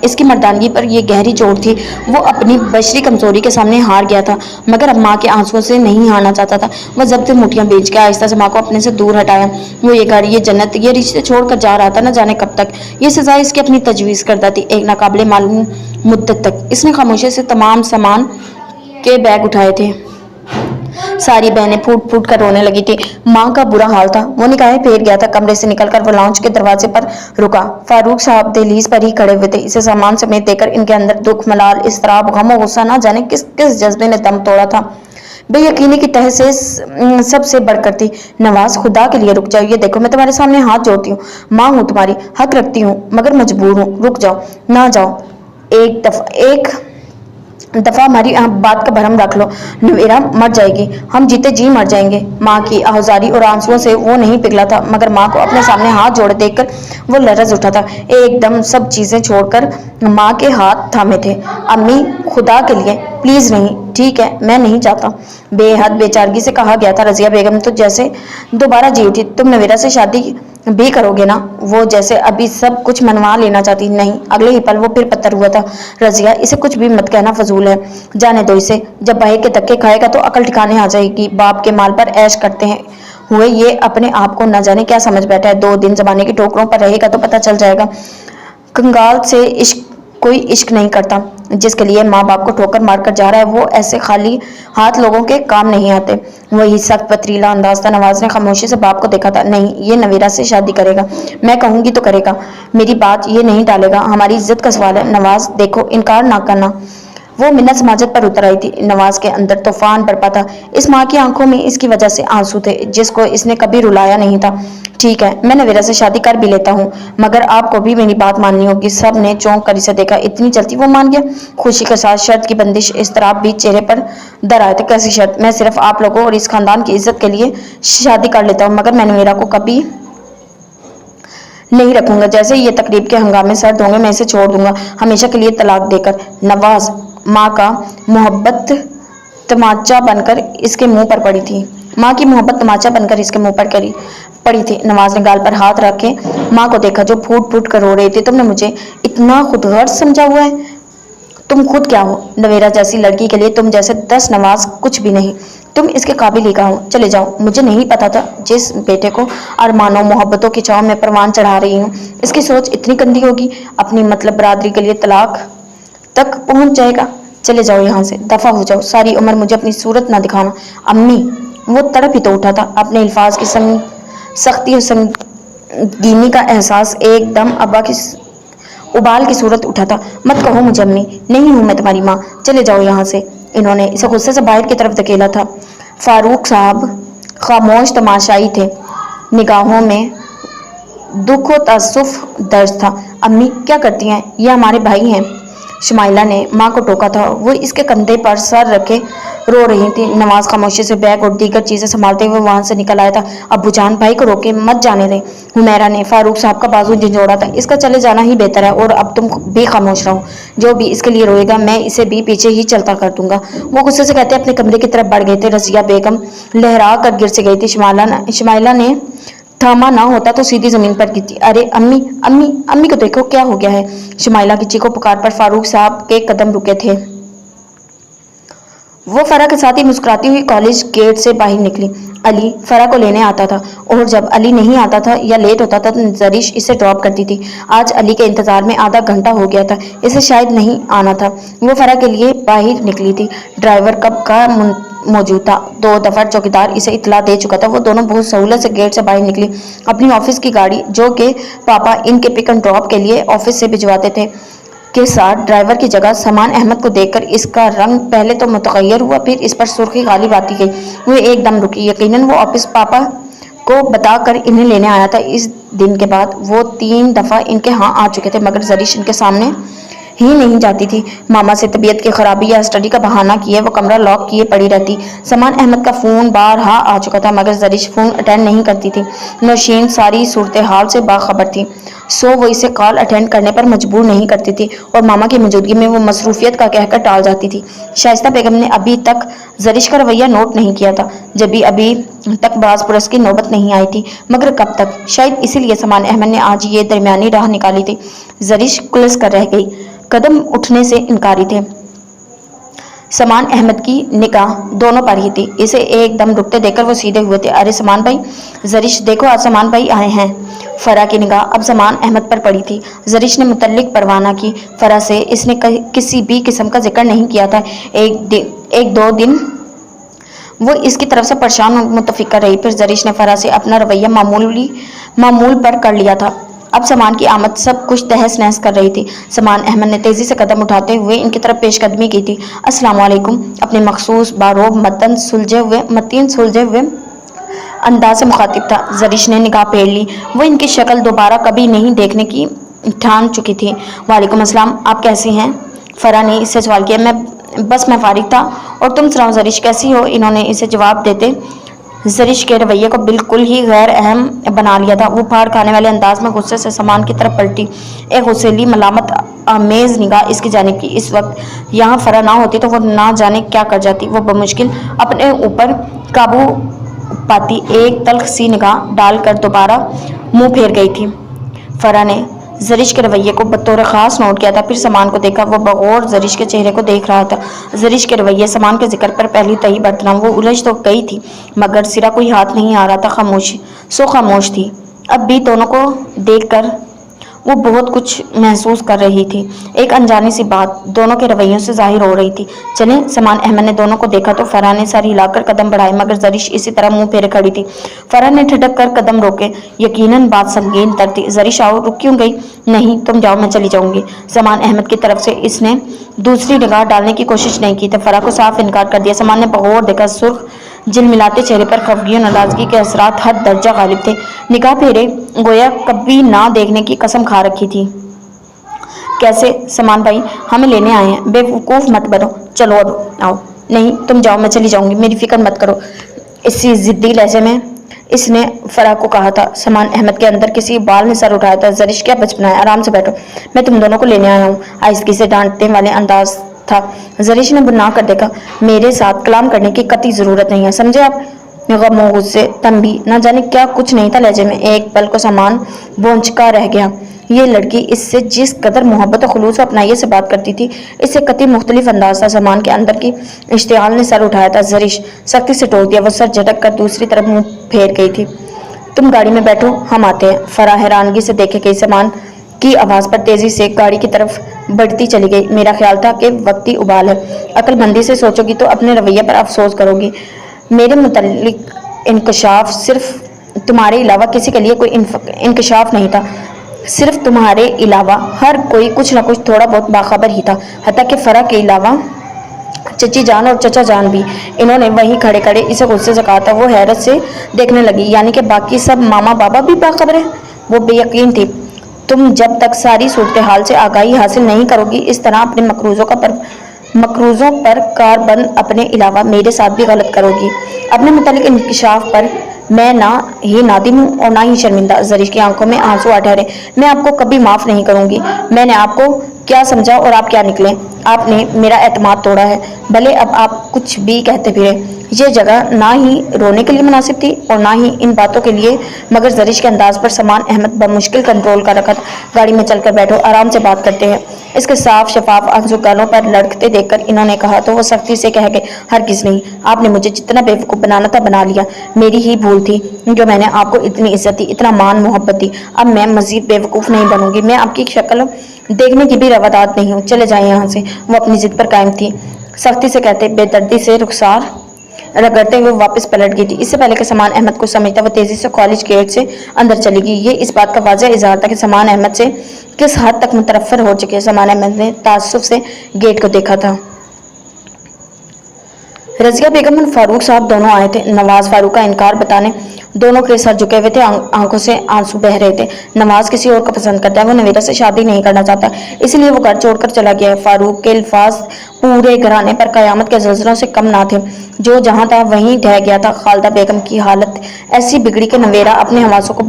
S1: इसकी मर्दानगी पर यह गहरी चोट थी। वो अपनी बशरी कमजोरी के सामने हार गया था, मगर अब माँ के आंसुओं से नहीं हारना चाहता था। वह जब से मुठियाँ बेच के आहिस्ता से माँ को अपने से दूर हटाया। वो ये घर, ये जन्नत, ये रिश्ते छोड़कर जा रहा था, न जाने कब तक। ये सजा इसकी अपनी तजवीज़ करता थी। एक नाकाबिले मालूम मुद्दत तक इसने खामोशी से तमाम सामान के बैग उठाए थे। सारी बहनें फूट फूट कर रोने लगी थी। माँ का बुरा हाल था। वो निकाहें फेर गया था। कमरे से निकलकर वो लाउंज के दरवाजे पर रुका। फारूक साहब दहलीज पर ही खड़े हुए थे। इसे सामान समेत देकर इनके अंदर दुख, मलाल, इस्तराब, गम और गुस्सा ना जाने किस किस जज्बे ने दम तोड़ा था। बेयकीनी की तह से सबसे बढ़कर थी। नवाज, खुदा के लिए रुक जाओ। ये देखो, मैं तुम्हारे सामने हाथ जोड़ती हूँ। माँ हूँ तुम्हारी, हक रखती हूँ, मगर मजबूर हूँ। रुक जाओ, ना जाओ। दफा हमारी बात का भरम रख लो, नवेरा मर जाएगी, हम जीते जी मर जाएंगे। माँ की आहुजारी और आंसुओं से वो नहीं पिघला था, मगर माँ को अपने सामने हाथ जोड़े देखकर वो लरज उठा था। एकदम सब चीजें छोड़कर माँ के हाथ थामे थे। अम्मी, खुदा के लिए प्लीज नहीं, ठीक है, मैं नहीं चाहता, बेहद बेचारगी से कहा गया था। रजिया बेगम तो जैसे दोबारा जी उठी। तुम नवेरा से शादी भी करोगे ना? वो जैसे अभी सब कुछ मनवा लेना चाहती। नहीं, अगले ही पल वो फिर पत्थर हुआ था। रजिया, इसे कुछ भी मत कहना, फजूल है, जाने दो इसे। जब बाहर के धक्के खाएगा तो अकल ठिकाने आ जाएगी। बाप के माल पर ऐश करते हैं हुए ये अपने आप को न जाने क्या समझ बैठा है। 2 दिन जमाने की ठोकरों पर रहेगा तो पता चल जाएगा। कंगाल से इश्क कोई इश्क नहीं करता। जिसके लिए माँ बाप को ठोकर मारकर जा रहा है, वो ऐसे खाली हाथ लोगों के काम नहीं आते। वही सख्त पथरीला अंदाज था। नवाज ने खामोशी से बाप को देखा था। नहीं, ये नवेरा से शादी करेगा, मैं कहूंगी तो करेगा, मेरी बात ये नहीं टालेगा, हमारी इज्जत का सवाल है। नवाज देखो, इनकार ना करना। वो मिन्नत समाजत पर उतर आई थी। नवाज के अंदर तूफान बरपा था। इस माँ की आंखों में इसकी वजह से आंसू थे, जिसको इसने कभी रुलाया नहीं था। ठीक है, मैं नवेरा से शादी कर भी लेता हूँ, मगर आपको भी मेरी बात माननी होगी। सब ने चौंक कर इसे देखा। इतनी जल्दी वो मान गया? खुशी के साथ शर्त की बंदिश इस तरह भी चेहरे पर दर आए थे। कैसी शर्त? मैं सिर्फ आप लोगों और इस खानदान की इज्जत के लिए शादी कर लेता हूँ, मगर मैं नवेरा को कभी नहीं रखूंगा। जैसे ये तकरीब के हंगामे सर्द होंगे, मैं इसे छोड़ दूंगा, हमेशा के लिए तलाक देकर। नवाज, माँ का मोहब्बत तमाचा बनकर इसके मुंह पर पड़ी थी। माँ की मोहब्बत तमाचा बनकर इसके मुंह पर पड़ी थी। नवाज ने गाल पर हाथ रखे माँ को देखा, जो फूट फूट कर रो रही थी। तुमने मुझे इतना खुदगर्ज समझा हुआ है? तुम खुद क्या हो? नवेरा जैसी लड़की के लिए तुम जैसे 10 नवाज कुछ भी नहीं। तुम इसके काबिल ही का हो। चले जाओ। मुझे नहीं पता था जिस बेटे को अरमानों मोहब्बतों की छांव में परवान चढ़ा रही हूँ, इसकी सोच इतनी गंदी होगी। अपनी मतलब बरादरी के लिए तलाक तक पहुंच जाएगा। चले जाओ यहाँ से, दफा हो जाओ। सारी उम्र मुझे अपनी सूरत ना दिखाना। अम्मी, वो तड़प ही तो उठा था। अपने अल्फाज की सख्ती और संगीनी का एहसास एकदम अब्बा की उबाल की सूरत उठा था। मत कहो मुझे अम्मी, नहीं हूं मैं तुम्हारी माँ, चले जाओ यहाँ से। इन्होंने इसे गुस्से से बाहर की तरफ धकेला था। फारूक साहब खामोश तमाशाई थे, निगाहों में दुख और तअस्सुफ दर्ज था। अम्मी क्या करती हैं? ये हमारे भाई हैं। शुमाइला ने माँ को टोका था। वो इसके कंधे पर सर रखे रो रही थी। नवाज खामोशी से बैग और दीगर चीजें संभालते हुए वहां से निकल आया था। अब्बू जान, भाई को रोके मत जाने दें। हुमैरा ने फारूक साहब का बाजू झंझोड़ा था। इसका चले जाना ही बेहतर है, और अब तुम भी खामोश रहो। जो भी इसके लिए रोएगा मैं इसे भी पीछे ही चलता कर दूंगा। वो गुस्से से कहते अपने कमरे की तरफ बढ़ गए थे। रजिया बेगम लहरा कर गिर से गई थी। शुमाइला ने थामा ना होता तो सीधी जमीन पर गिरती। अरे अम्मी, अम्मी, अम्मी को देखो, क्या हो गया है? शुमाइला की चीखों पुकार पर फारूक साहब के कदम रुके थे। वो फरा के साथ ही मुस्कुराती हुई कॉलेज गेट से बाहर निकली। अली फरा को लेने आता था, और जब अली नहीं आता था या लेट होता था तो जरीश इसे ड्रॉप करती थी। आज अली के इंतजार में आधा घंटा हो गया था। इसे शायद नहीं आना था। वो फरा के लिए बाहर निकली थी। ड्राइवर कब का मौजूद था। 2 दफा चौकीदार इसे इतला दे चुका था। वो दोनों बहुत सहूलत से गेट से बाहर निकली। अपनी ऑफिस की गाड़ी, जो कि पापा इनके पिक एंड ड्रॉप के लिए ऑफिस से भिजवाते थे, के साथ ड्राइवर की जगह समान अहमद को देखकर इसका रंग पहले तो मुतगय्यर हुआ, फिर इस पर सुर्खी गालिब आती गई। वो एकदम रुकी। यकीनन वो ऑफिस पापा को बताकर इन्हें लेने आया था। इस दिन के बाद वो 3 दफा इनके यहाँ आ चुके थे, मगर जरीश इनके सामने ही नहीं जाती थी। मामा से तबीयत की खराबी या स्टडी का बहाना किए वो कमरा लॉक किए पड़ी रहती। समान अहमद का फ़ोन बारहा आ चुका था, मगर जरीश फ़ोन अटेंड नहीं करती थी। नौशीन सारी सूरत हाल से बाखबर थी, सो वो इसे कॉल अटेंड करने पर मजबूर नहीं करती थी, और मामा की मौजूदगी में वो मसरूफियत का कहकर टाल जाती थी। शाइस्ता बेगम ने अभी तक जरीश का रवैया नोट नहीं किया था, जब भी अभी तक बाज पुरस की नौबत नहीं आई थी, मगर कब तक? शायद इसीलिए समान अहमद ने आज ये दरमियानी राह निकाली थी। जरीश कुलस कर रह गई, कदम उठने से इनकारी थे। समान अहमद की निगाह दोनों पर ही थी। इसे एकदम रुकते देखकर वो सीधे हुए थे। अरे समान भाई! जरीश देखो, आज समान भाई आए हैं। फरा की निगाह अब समान अहमद पर पड़ी थी। जरीश ने मुतल्लिक परवाना की। फरा से इसने किसी भी किस्म का जिक्र नहीं किया था। एक दो दिन वो इसकी तरफ से परेशान और मुतफिक्र रही। फिर जरीश ने फरा से अपना रवैया मामूल पर कर लिया था। अब समान की आमद सब कुछ तहस नहस कर रही थी। समान अहमद ने तेजी से कदम उठाते हुए इनकी तरफ पेशकदमी की थी। अस्सलाम वालेकुम। अपने मखसूस बारोब मतीन सुलझे हुए अंदाज से मुखातिब था। जरीश ने निगाह फेर ली। वो इनकी शक्ल दोबारा कभी नहीं देखने की ठान चुकी थी। वालेकुम अस्सलाम, आप कैसी हैं? फरा ने इससे सवाल किया। बस मैं फारिग था और तुम सुनाओ ज़रिश कैसी हो। इन्होंने इसे जवाब देते ज़रिश के रवैये को बिल्कुल ही गैर अहम बना लिया था। वो फाड़ खाने वाले अंदाज में गुस्से से सामान की तरफ पलटी, एक गुस्सेली मलामत आमेज निगाह इसकी जानिब की। इस वक्त यहाँ फरा ना होती तो वो ना जाने क्या कर जाती। वो बमुश्किल अपने ऊपर काबू पाती एक तल्ख सी निगाह डालकर दोबारा मुंह फेर गई थी। फरा ने ज़रिश के रवैये को बतौर ख़ास नोट किया था, फिर सामान को देखा। वो बगौर ज़रिश के चेहरे को देख रहा था। ज़रिश के रवैये सामान के जिक्र पर पहली तही बरतना वो उलझ तो गई थी, मगर सिरा कोई हाथ नहीं आ रहा था। खामोश थी। अब भी दोनों को देखकर वो बहुत कुछ महसूस कर रही थी। एक अनजानी सी बात दोनों के रवैयों से जाहिर हो रही थी। चलें। समान अहमद ने दोनों को देखा तो फराह ने सर हिलाकर कदम बढ़ाए, मगर ज़रिश इसी तरह मुंह फेरे खड़ी थी। फराह ने ठिठक कर कदम रोके। यकीनन बात संगीन तर थी। ज़रिश आओ, रुक क्यों गई? नहीं, तुम जाओ, मैं चली जाऊंगी। समान अहमद की तरफ से इसने दूसरी निगाह डालने की कोशिश नहीं की तो फराह को साफ इनकार कर दिया। समान ने बगौर देखा। सुर्ख झिलमिलाते चेहरे पर खफगी और नाराजगी के असरात हद दर्जा गालिब थे। निगाह फेरे गोया कभी ना देखने की कसम खा रखी थी। कैसे? समान भाई हमें लेने आए हैं, बेवकूफ़ मत बनो। चलो अब आओ। नहीं, तुम जाओ, मैं चली जाऊंगी, मेरी फिक्र मत करो। इसी जिद्दी लहजे में इसने फराह को कहा था। समान अहमद के अंदर किसी बाल ने सर उठाया था। ज़रिश क्या बचपना है, आराम से बैठो, मैं तुम दोनों को लेने आया हूँ। आहिस्ती से डांटने वाले अंदाज था। ज़रिश ने बुना कर देखा। मेरे साथ कलाम करने की कतई ज़रूरत नहीं है, समझे आप? गम गुस्से तंबी न जाने क्या कुछ नहीं था लहजे में। एक पल को सामान बोंचका रह गया। ये लड़की इससे जिस कदर मोहब्बत और खुलूस और अपनाइए से बात करती थी, इससे कतई मुख्तलिफ अंदाज था। सामान के अंदर की इश्तियाल ने सर उठाया था। ज़रिश सख्ती से टोक दिया। वो सर झटक कर दूसरी तरफ मुंह फेर गई थी। तुम गाड़ी में बैठो, हम आते हैं। फराह हैरानगी से देखे गई। सामान की आवाज़ पर तेज़ी से गाड़ी की तरफ बढ़ती चली गई। मेरा ख्याल था कि वक्ती उबाल है। अक्लमंदी से सोचोगी तो अपने रवैये पर अफसोस करोगी। मेरे मुतल्लिक इंकशाफ सिर्फ तुम्हारे अलावा किसी के लिए कोई इंकशाफ नहीं था। सिर्फ तुम्हारे अलावा हर कोई कुछ न कुछ थोड़ा बहुत बाखबर ही था, हत्ता कि फरा के अलावा चची जान और चचा जान भी। इन्होंने वहीं खड़े खड़े इसे गुस्से से कहा था। वो हैरत से देखने लगी। यानी कि बाकी सब मामा बाबा भी बाखबर है? वो बेयकीन थी। तुम जब तक सारी सूरत हाल से आगाही हासिल नहीं करोगी, इस तरह अपने मकरूज़ों पर कारबंद अपने अलावा मेरे साथ भी गलत करोगी। अपने मुतालिक इंकशाफ पर मैं ना ही नादिम हूँ और ना ही शर्मिंदा। ज़रिश की आंखों में आंसू आ ठहरे। मैं आपको कभी माफ़ नहीं करूँगी। मैंने आपको क्या समझा और आप क्या निकले? आपने मेरा एतमाद तोड़ा है। भले अब आप कुछ भी कहते फिरे। ये जगह ना ही रोने के लिए मुनासिब थी और ना ही इन बातों के लिए, मगर ज़रिश के अंदाज पर समान अहमद बमुश्किल कंट्रोल कर रखा था। गाड़ी में चलकर बैठो, आराम से बात करते हैं। इसके साफ शफाफ आंसू गालों पर लड़कते देखकर इन्होंने कहा तो वो सख्ती से कह गए, हरगिज़ नहीं। आपने मुझे जितना बेवकूफ़ बनाना था बना लिया। मेरी ही भूल थी जो मैंने आपको इतनी इज्जत दी, इतना मान मोहब्बत दी। अब मैं मज़ीद बेवकूफ़ नहीं बनूंगी। मैं आपकी शक्ल देखने की भी रवादात नहीं हूँ। चले जाएं यहाँ से। वो अपनी जिद पर कायम थी। सख्ती से कहते बेदर्दी से रुखसार रगड़ते हुए वापस पलट गई थी। इससे पहले कि समान अहमद को समझता, वो तेजी से कॉलेज गेट से अंदर चली गई। ये इस बात का वाज़ेह इज़हार था कि समान अहमद से किस हद तक मुतरफ़्फ़र हो चुके। समान अहमद ने ताज्जुब से गेट को देखा था। रज़िया बेगम और फारूक साहब दोनों आए थे। नवाज फारूक का इनकार बताने दोनों के सर झुके हुए थे, आंखों से आंसू बह रहे थे। नवाज किसी और को पसंद करता है, वो नवीरा से शादी नहीं करना चाहता, इसलिए वो घर छोड़कर चला गया है। फारूक के अल्फाज पूरे घराने पर कयामत के ज़लज़लों से कम ना थे। जो जहाँ था वहीं ढह गया था। खालदा बेगम की हालत ऐसी बिगड़ी कि नवेरा अपने हवासों को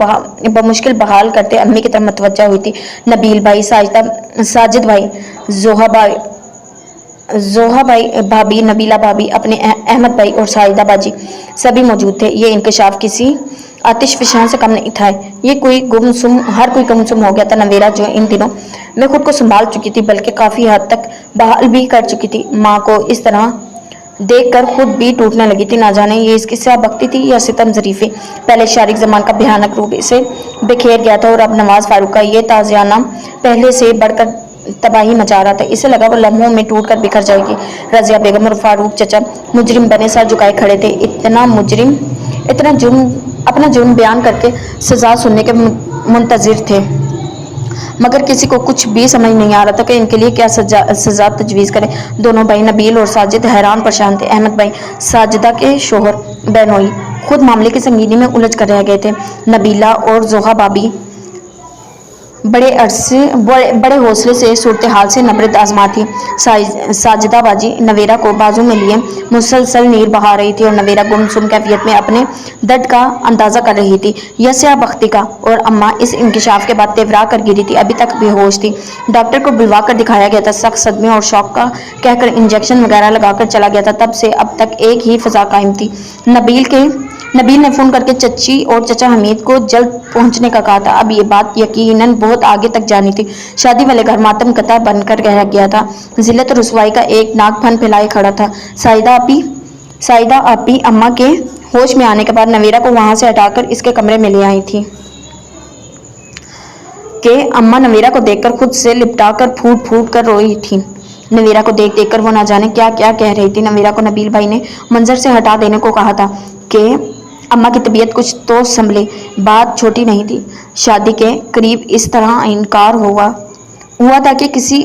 S1: बमुश्किल बहाल करते अम्मी की तरफ मतवज्जा हुई थी। नबील भाई, साजिद भाई, जोहा भाई भाभी, नबीला भाभी, अपने अहमद भाई और साहिदा बाजी सभी मौजूद थे। ये इंकशाफ किसी आतिश फिशान से कम नहीं था। हर कोई गुमसुम हो गया था। नवेरा जो इन दिनों मैं खुद को संभाल चुकी थी, बल्कि काफ़ी हद तक बहाल भी कर चुकी थी, माँ को इस तरह देखकर खुद भी टूटने लगी थी। ना जाने ये इसकी स्याबख्ती थी या सितम ज़रीफ़ी। पहले शारिक ज़मान का भयानक रूप इसे बिखेर गया था और अब नवाज फारूक का ये ताज़ियाना पहले से बढ़कर तबाही मचा रहा था। इसे लगा वो लम्हों में टूट कर बिखर जाएगी। रज़िया बेगम और फारूक चचा मुजरिम बने सर झुकाए खड़े थे। इतना जुर्म अपना जुर्म बयान करके सज़ा सुनने के मुंतज़िर थे, मगर किसी को कुछ भी समझ नहीं आ रहा था कि इनके लिए क्या सज़ा तजवीज़ करें। दोनों भाई नबील और साजिद हैरान परेशान थे। अहमद भाई साजिदा के शोहर बेनोई खुद मामले की संगीनी में उलझ कर रह गए थे। नबीला और जोहा भाभी बड़े हौसले से सूरत हाल से नबरत आजमा थी। साजिदा बाजी नवेरा को बाजू में लिए मुसलसल नीर बहा रही थी और नवेरा गुमसुम कैफियत में अपने दर्द का अंदाजा कर रही थी। यस्या बख्ती का और अम्मा इस इंकिशाफ के बाद तेवरा कर गिरी थी, अभी तक बेहोश थी। डॉक्टर को बुलवा कर दिखाया गया था, सख्त सदमे और शौक का कहकर इंजेक्शन वगैरह लगाकर चला गया था। तब से अब तक एक ही फजा कायम थी। नबील ने फ़ोन करके चची और चचा हमीद को जल्द पहुंचने का कहा था। अब ये बात यकीनन बहुत आगे तक जानी थी। शादी वाले घर मातम कता बनकर रह गया था। जिल्लत और रुसवाई का एक नागफन फैलाए खड़ा था। साइदा आपी अम्मा के होश में आने के बाद नवेरा को वहां से हटाकर इसके कमरे में ले आई थी कि अम्मा नवेरा को देखकर खुद से लिपटाकर फूट फूट कर रोई थी। नवेरा को देख देखकर वो ना जाने क्या क्या कह रही थी। नवेरा को नबील भाई ने मंजर से हटा देने को कहा था कि अम्मा की तबीयत कुछ तो संभले। बात छोटी नहीं थी। शादी के करीब इस तरह इनकार हुआ था कि किसी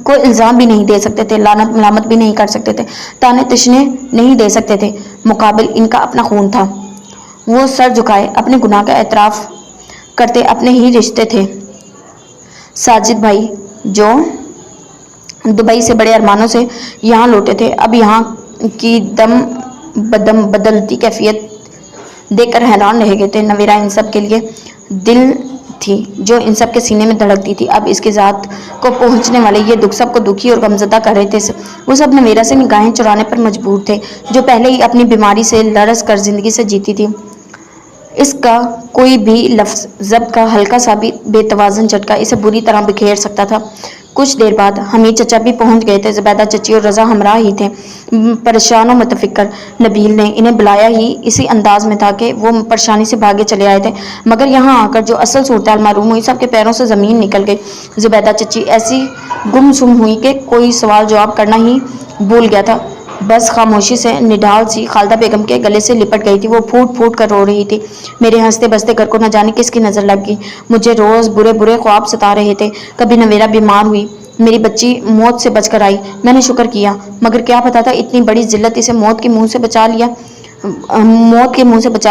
S1: को इल्ज़ाम भी नहीं दे सकते थे, लानत मलामत भी नहीं कर सकते थे, ताने तशने नहीं दे सकते थे। मुकाबिल इनका अपना खून था। वो सर झुकाए अपने गुनाह का एतराफ़ करते अपने ही रिश्ते थे। साजिद भाई जो दुबई से बड़े अरमानों से यहाँ लौटे थे, अब यहाँ की दम बदलती कैफियत देखकर हैरान रह गए थे। नवेरा इन सब के लिए दिल थी जो इन सब के सीने में धड़कती थी। अब इसकी ज़ात को पहुंचने वाले ये दुख सबको दुखी और गमज़दा कर रहे थे। वो सब नवेरा से निगाहें चुराने पर मजबूर थे, जो पहले ही अपनी बीमारी से लरस कर जिंदगी से जीती थी। इसका कोई भी लफ्ज़ ज़ब्त का हल्का सा भी बेतवाज़न झटका इसे बुरी तरह बिखेर सकता था। कुछ देर बाद हमीद चचा भी पहुंच गए थे। ज़ुबैदा चची और रज़ा हमरा ही थे। परेशान और मुतफिक्र नबील ने इन्हें बुलाया ही इसी अंदाज में था कि वो परेशानी से भागे चले आए थे, मगर यहाँ आकर जो असल सूरत मालूम हुई, सबके पैरों से ज़मीन निकल गई। ज़ुबैदा चची ऐसी गुमसुम हुई कि कोई सवाल जवाब करना ही भूल गया था। बस खामोशी से निढाल सी खालदा बेगम के गले से लिपट गई थी। वो फूट फूट कर रो रही थी। मेरे हंसते बसते घर को न जाने किसकी नज़र लग गई। मुझे रोज़ बुरे बुरे ख्वाब सता रहे थे। कभी नवेरा बीमार हुई, मेरी बच्ची मौत से बचकर आई। मैंने शुक्र किया, मगर क्या पता था इतनी बड़ी जिल्लत इसे मौत के मुंह से बचा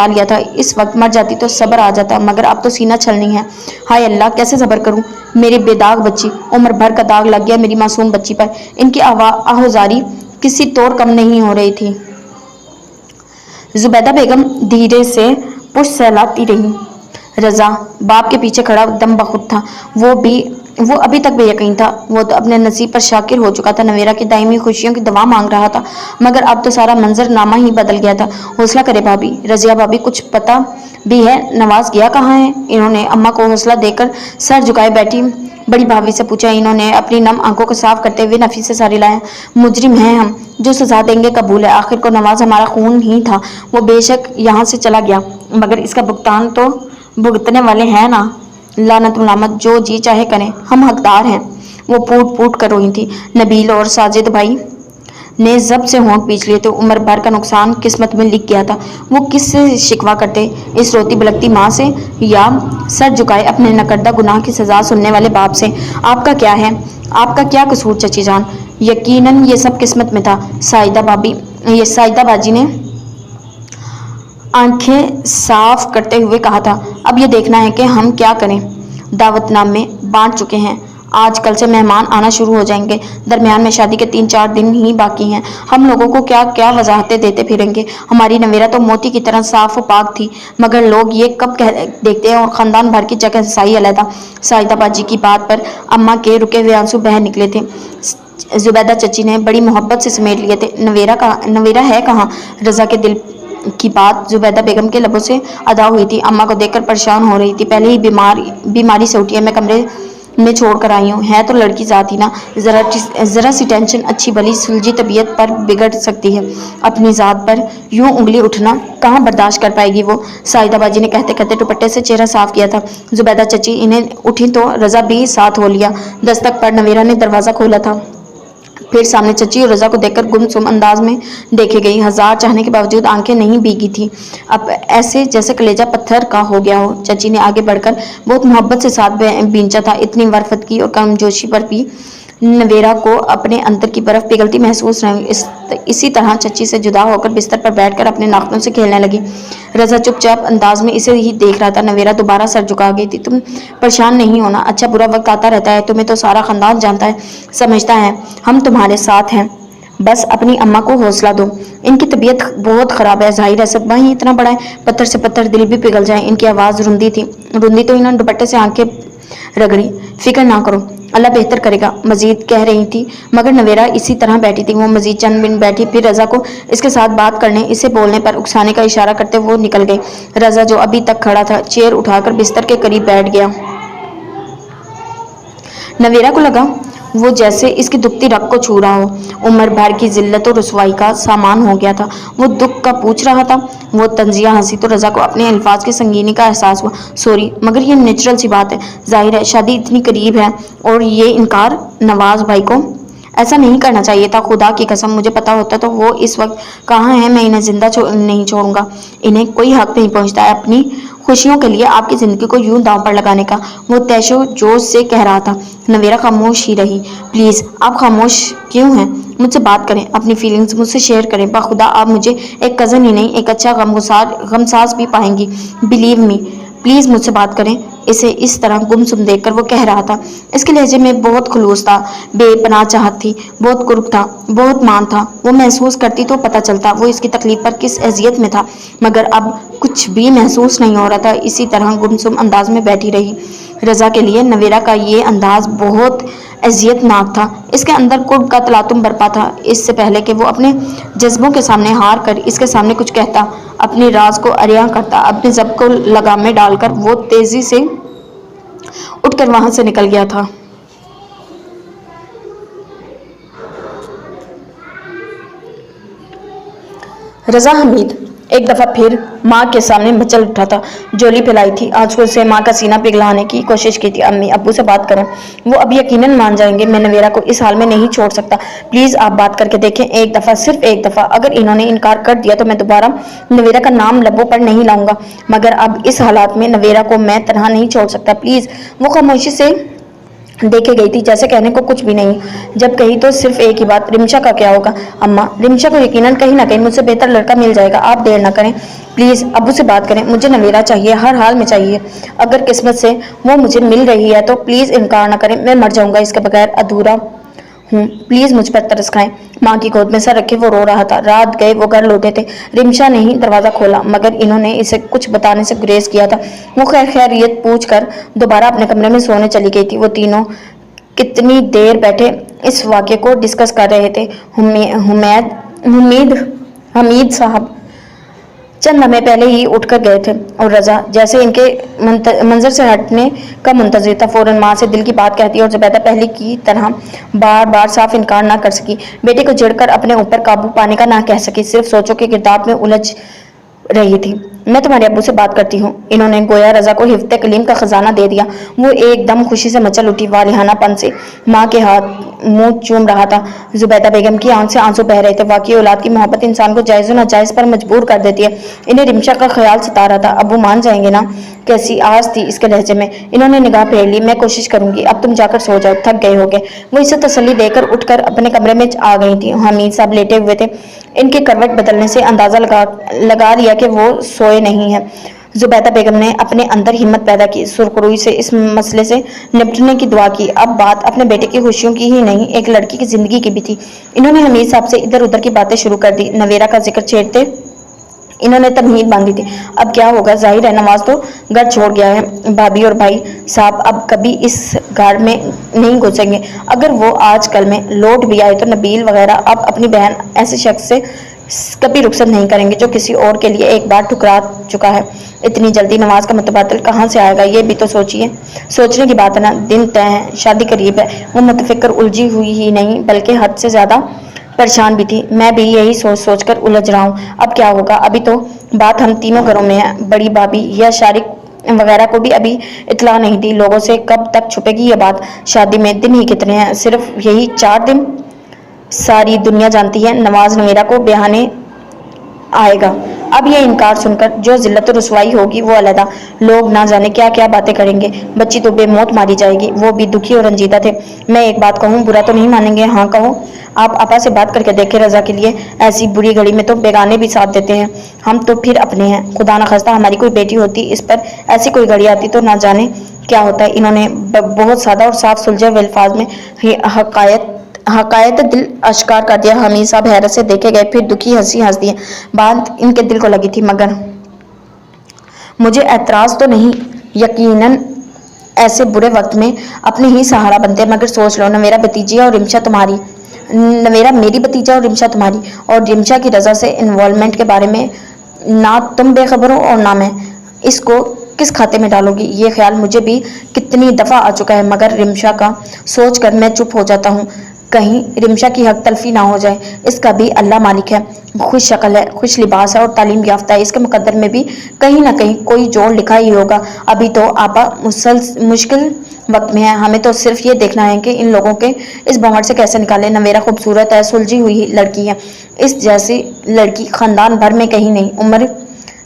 S1: लिया था। इस वक्त मर जाती तो सब्र आ जाता, मगर अब तो सीना छलनी है। हाय अल्लाह, कैसे सब्र करूं। मेरी बेदाग बच्ची, उम्र भर का दाग लग गया मेरी मासूम बच्ची पर। इनकी आहोजारी किसी तौर कम नहीं हो रही थी। जुबैदा बेगम धीरे से पुष्ट सहलाती रही। रज़ा बाप के पीछे खड़ा दम बखुद था। वो अभी तक बेयकीन था। वो तो अपने नसीब पर शाकिर हो चुका था। नवेरा की दायमी खुशियों की दवा मांग रहा था, मगर अब तो सारा मंजरनामा ही बदल गया था। हौसला करे भाभी। रज़िया भाभी, कुछ पता भी है नवाज गया कहाँ है? इन्होंने अम्मा को हौसला देकर सर झुकाए बैठी बड़ी भाभी से पूछा। इन्होंने अपनी नम आंखों को साफ करते हुए नफी से सारी लाया। मुजरिम हैं हम, जो सजा देंगे कबूल है। आखिर को नवाज हमारा खून ही था। वो बेशक यहाँ से चला गया, मगर इसका भुगतान तो भुगतने वाले हैं ना। लानत मलामत जो जी चाहे करें, हम हकदार हैं। वो फूट फूट कर रोई थी। नबील और साजिद भाई ने जब से होंठ पीछ लिए थे। उम्र भर का नुकसान किस्मत में लिख गया था। वो किससे शिकवा करते, इस रोती बिलखती माँ से, या सर झुकाए अपने नकरदा गुनाह की सजा सुनने वाले बाप से? आपका क्या है, आपका क्या कसूर चची जान? यकीनन ये सब किस्मत में था। साइदा बाजी ने आंखें साफ करते हुए कहा था। अब ये देखना है कि हम क्या करें। दावतनामे बांट चुके हैं, आज कल से मेहमान आना शुरू हो जाएंगे। दरमियान में शादी के 3-4 दिन ही बाकी हैं। हम लोगों को क्या क्या वजाहतें देते फिरेंगे। हमारी नवेरा तो मोती की तरह साफ पाक थी, मगर लोग ये कब देखते हैं। और ख़ानदान भर की जगह सही अलहदा। साइदा बाजी की बात पर अम्मा के रुके हुए आंसू बह निकले थे। जुबैदा चची ने बड़ी मोहब्बत से समेट लिए थे। नवेरा है कहाँ? रज़ा के दिल की बात जुबैदा बेगम के लबों से अदा हुई थी। अम्मा को देखकर परेशान हो रही थी। पहले ही बीमारी से उठी है, मैं कमरे में छोड़ कर आई हूँ। है तो लड़की जात ही ना, ज़रा सी टेंशन अच्छी भली सुलझी तबीयत पर बिगड़ सकती है। अपनी ज़ात पर यूं उंगली उठना कहाँ बर्दाश्त कर पाएगी वो। साइदा बाजी ने कहते कहते दुपट्टे से चेहरा साफ किया था। जुबैदा चची इन्हें उठी तो रज़ा भी साथ हो लिया। दस्तक पर नवेरा ने दरवाज़ा खोला था। फिर सामने चची और रज़ा को देखकर गुमसुम अंदाज में देखे गई। हजार चाहने के बावजूद आंखें नहीं भीगी थी। अब ऐसे जैसे कलेजा पत्थर का हो गया हो। चची ने आगे बढ़कर बहुत मोहब्बत से साथ बींचा था। इतनी वरफत की और कमजोशी पर भी नवेरा को अपने अंदर की बर्फ पिघलती महसूस रही। इसी तरह चच्ची से जुदा होकर बिस्तर पर बैठकर अपने नाखूनों से खेलने लगी। रजा चुपचाप अंदाज में इसे ही देख रहा था। नवेरा दोबारा सर झुका गई थी। तुम परेशान नहीं होना, अच्छा बुरा वक्त आता रहता है, तुम्हें तो सारा खानदान जानता है, समझता है, हम तुम्हारे साथ हैं, बस अपनी अम्मा को हौसला दो। इनकी तबीयत बहुत ख़राब है, जाहिर है सब वहीं इतना बड़ा है, पत्थर से पत्थर दिल भी पिघल जाए। इनकी आवाज़ रुंधी थी, रुंधी तो इन्होंने दुपट्टे से आंखें रगड़ी। फिक्र ना करो, अल्लाह बेहतर करेगा, मजीद कह रही थी, मगर नवेरा इसी तरह बैठी थी। वो मजीद चंद मिनट बैठी, फिर रजा को इसके साथ बात करने, इसे बोलने पर उकसाने का इशारा करते वो निकल गई। रजा जो अभी तक खड़ा था, चेयर उठाकर बिस्तर के करीब बैठ गया। नवेरा को लगा वो जैसे इसकी दुखती रग को छू रहा हो। उम्र भर की जिल्लत और रुसवाई का सामान हो गया था। वो दुख का पूछ रहा था। वो तंजिया हंसी तो रजा को अपने अल्फाज की संगीनी का एहसास हुआ। सॉरी, मगर ये नेचुरल सी बात है, जाहिर है शादी इतनी करीब है और ये इनकार नवाज भाई को ऐसा नहीं करना चाहिए था। खुदा की कसम, मुझे पता होता तो वो इस वक्त कहाँ है, मैं इन्हें जिंदा नहीं छोड़ूंगा। इन्हें कोई हक नहीं पहुँचता है अपनी खुशियों के लिए आपकी जिंदगी को यूं दांव पर लगाने का, वो तैशो जोश से कह रहा था। नवेरा खामोश ही रही। प्लीज आप खामोश क्यों हैं? मुझसे बात करें, अपनी फीलिंग्स मुझसे शेयर करें। बाखुदा आप मुझे एक कज़न ही नहीं, एक अच्छा गमसास भी पाएंगी, बिलीव मी। प्लीज़ मुझसे बात करें। इसे इस तरह गुमसुम देखकर वो कह रहा था। इसके लहजे में बहुत खुलूस था, बेपनाह चाहत थी, बहुत कुर्ब था, बहुत मान था। वो महसूस करती तो पता चलता वो इसकी तकलीफ पर किस अजियत में था, मगर अब कुछ भी महसूस नहीं हो रहा था। इसी तरह गुमसुम अंदाज में बैठी रही। रजा के लिए नवेरा का ये अंदाज बहुत अजियतनाक था। इसके अंदर कुर्ब का तलातुम बरपा था। इससे पहले कि वो अपने जज्बों के सामने हार कर इसके सामने कुछ कहता, अपने राज को अरिया करता, अपने जब को लगाम में डालकर वो तेजी से उठकर वहां से निकल गया था। रजा हमीद एक दफ़ा फिर माँ के सामने मचल उठा था। जोली फैलाई थी, आंसुओं से माँ का सीना पिघलाने की कोशिश की थी। अम्मी अब्बू से बात करें, वो अब यकीनन मान जाएंगे। मैं नवेरा को इस हाल में नहीं छोड़ सकता। प्लीज़ आप बात करके देखें, एक दफ़ा, सिर्फ एक दफ़ा। अगर इन्होंने इनकार कर दिया तो मैं दोबारा नवेरा का नाम लबों पर नहीं लाऊंगा, मगर अब इस हालात में नवेरा को मैं तनहा नहीं छोड़ सकता। प्लीज़। वो खामोशी से देखे गई थी, जैसे कहने को कुछ भी नहीं। जब कही तो सिर्फ एक ही बात, रिमशा का क्या होगा? अम्मा, रिमशा को यकीनन कहीं ना कहीं मुझसे बेहतर लड़का मिल जाएगा, आप देर ना करें। प्लीज़ अब्बू से बात करें, मुझे नवेरा चाहिए, हर हाल में चाहिए। अगर किस्मत से वो मुझे मिल रही है तो प्लीज़ इनकार ना करें, मैं मर जाऊंगा इसके बगैर, अधूरा हूँ। प्लीज़ मुझ पर तरस खाएं। माँ की गोद में सर रखे वो रो रहा था। रात गए वो घर लौटे थे। रिमशा ने ही दरवाज़ा खोला, मगर इन्होंने इसे कुछ बताने से गुरेज किया था। वो खैरियत पूछ कर दोबारा अपने कमरे में सोने चली गई थी। वो तीनों कितनी देर बैठे इस वाक़े को डिस्कस कर रहे थे। हमीद साहब चंद लम्हे पहले ही उठकर गए थे और रजा जैसे इनके मंजर से हटने का मुंतज़िर था, फौरन माँ से दिल की बात कहती और ज़ुबैदा पहले की तरह बार बार साफ इनकार ना कर सकी। बेटे को जड़कर अपने ऊपर काबू पाने का ना कह सकी, सिर्फ सोचों के गिरदाब में उलझ रही थी। मैं तुम्हारे अब्बू से बात करती हूँ। इन्होंने गोया रजा को हिफ्ते कलीम का खजाना दे दिया। वो एकदम खुशी से मचल उठी, वालिहानापन से माँ के हाथ मुंह चूम रहा था। जुबैदा बेगम की आंख से आंसू बह रहे थे। वाकई औलाद की मोहब्बत इंसान को जायज़ नाजायज़ पर मजबूर कर देती है। इन्हें रिमशा का ख्याल सता रहा था। अब्बू मान जाएंगे ना? कैसी आस थी इसके लहजे में। इन्होंने निगाह फेर ली। मैं कोशिश करूंगी, अब तुम जाकर सो जाओ, थक गए होगे। वो इसे तसल्ली देकर उठकर अपने कमरे में आ गई थी। हमीद साहब लेटे हुए थे। इनके करवट बदलने से अंदाजा लगा लिया कि वो सोए नहीं है। जुबैदा बेगम ने अपने अंदर हिम्मत पैदा की, सुरखरुई से इस मसले से निपटने की दुआ की। अब बात अपने बेटे की खुशियों की ही नहीं, एक लड़की की जिंदगी की भी थी। इन्होंने हमीद साहब से इधर उधर की बातें शुरू कर दी। नवेरा का जिक्र छेड़ते इन्होंने तमहीद बांधी थी। अब क्या होगा? जाहिर है नवाज तो घर छोड़ गया है। भाभी और भाई साहब अब कभी इस घर में नहीं घुसेंगे। अगर वो आजकल में लौट भी आए तो नबील वगैरह अब अपनी बहन ऐसे शख्स से कभी रुखसत नहीं करेंगे जो किसी और के लिए एक बार ठुकरा चुका है। इतनी जल्दी नवाज का मुतबादल कहाँ से आएगा? ये भी तो सोचिए। सोचने की बात है ना, दिन तय है, शादी करीब है। वो मुतफिक्र उलझी हुई ही नहीं बल्कि हद से ज़्यादा परेशान भी थी। मैं भी यही सोच कर उलझ रहा हूँ। अब क्या होगा? अभी तो बात हम तीनों घरों में है। बड़ी भाभी या शारिक वगैरह को भी अभी इतला नहीं दी। लोगों से कब तक छुपेगी ये बात? शादी में दिन ही कितने हैं? सिर्फ यही 4 दिन। सारी दुनिया जानती है नवाज नवेरा को ब्याहने आएगा। اب یہ انکار سن کر جو ذلت و رسوائی ہوگی وہ علیحدہ، لوگ نہ جانے کیا کیا باتیں کریں گے، بچی تو بے موت ماری جائے گی۔ وہ بھی دکھی اور رنجیدہ تھے۔ میں ایک بات کہوں، برا تو نہیں مانیں گے؟ ہاں کہو۔ آپ آپا سے بات کر کے دیکھیں رضا کے لیے، ایسی بری گھڑی میں تو بیگانے بھی ساتھ دیتے ہیں، ہم تو پھر اپنے ہیں۔ خدا نخواستہ ہماری کوئی بیٹی ہوتی، اس پر ایسی کوئی گھڑی آتی تو نہ جانے کیا ہوتا۔ انہوں نے بہت سادہ اور صاف سلجھے ہوئے الفاظ میں حقائق دل اشکار کر دیا۔ حمید صاحب حیرت سے دیکھے گئے، پھر دکھی ہنسی ہنس دی۔ بات ان کے دل کو لگی تھی، مگر مجھے اعتراض تو نہیں، یقیناً ایسے برے وقت میں اپنے ہی سہارا بنتے، مگر سوچ لو، نویرا میری بتیجہ اور رمشا تمہاری، اور رمشا کی رضا سے انوالومنٹ کے بارے میں نہ تم بے خبر ہو اور نہ میں۔ اس کو کس کھاتے میں ڈالو گی؟ یہ خیال مجھے بھی کتنی دفعہ آ چکا ہے، مگر رمشا کا سوچ کر میں چپ ہو جاتا ہوں، کہیں رمشا کی حق تلفی نہ ہو جائے۔ اس کا بھی اللہ مالک ہے، خوش شکل ہے، خوش لباس ہے اور تعلیم یافتہ ہے، اس کے مقدر میں بھی کہیں نہ کہیں کوئی جوڑ لکھا ہی ہوگا۔ ابھی تو آپا مشکل وقت میں ہے، ہمیں تو صرف یہ دیکھنا ہے کہ ان لوگوں کے اس بھنور سے کیسے نکالیں۔ نویرا خوبصورت ہے، سلجھی ہوئی لڑکی ہے، اس جیسی لڑکی خاندان بھر میں کہیں نہیں۔ عمر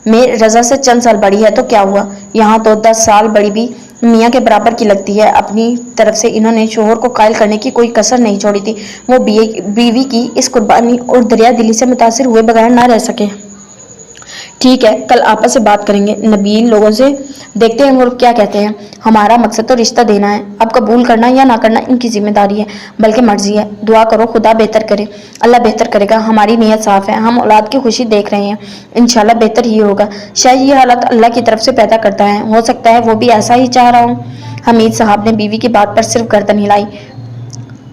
S1: میں رضا سے چند سال بڑی ہے تو کیا ہوا، یہاں تو 10 سال بڑی بھی میاں کے برابر کی لگتی ہے۔ اپنی طرف سے انہوں نے شوہر کو قائل کرنے کی کوئی کسر نہیں چھوڑی تھی، وہ بیوی کی اس قربانی اور دریا دلی سے متاثر ہوئے بغیر نہ رہ سکے۔ ٹھیک ہے، کل آپا سے بات کریں گے، نبیل لوگوں سے دیکھتے ہیں وہ کیا کہتے ہیں۔ ہمارا مقصد تو رشتہ دینا ہے، اب قبول کرنا یا نہ کرنا ان کی ذمہ داری ہے، بلکہ مرضی ہے۔ دعا کرو خدا بہتر کرے۔ اللہ بہتر کرے گا، ہماری نیت صاف ہے، ہم اولاد کی خوشی دیکھ رہے ہیں، انشاءاللہ بہتر ہی ہوگا۔ شاید یہ حالت اللہ کی طرف سے پیدا کرتا ہے، ہو سکتا ہے وہ بھی ایسا ہی چاہ رہا ہو۔ حمید صاحب نے بیوی کی بات پر صرف گردن ہلائی۔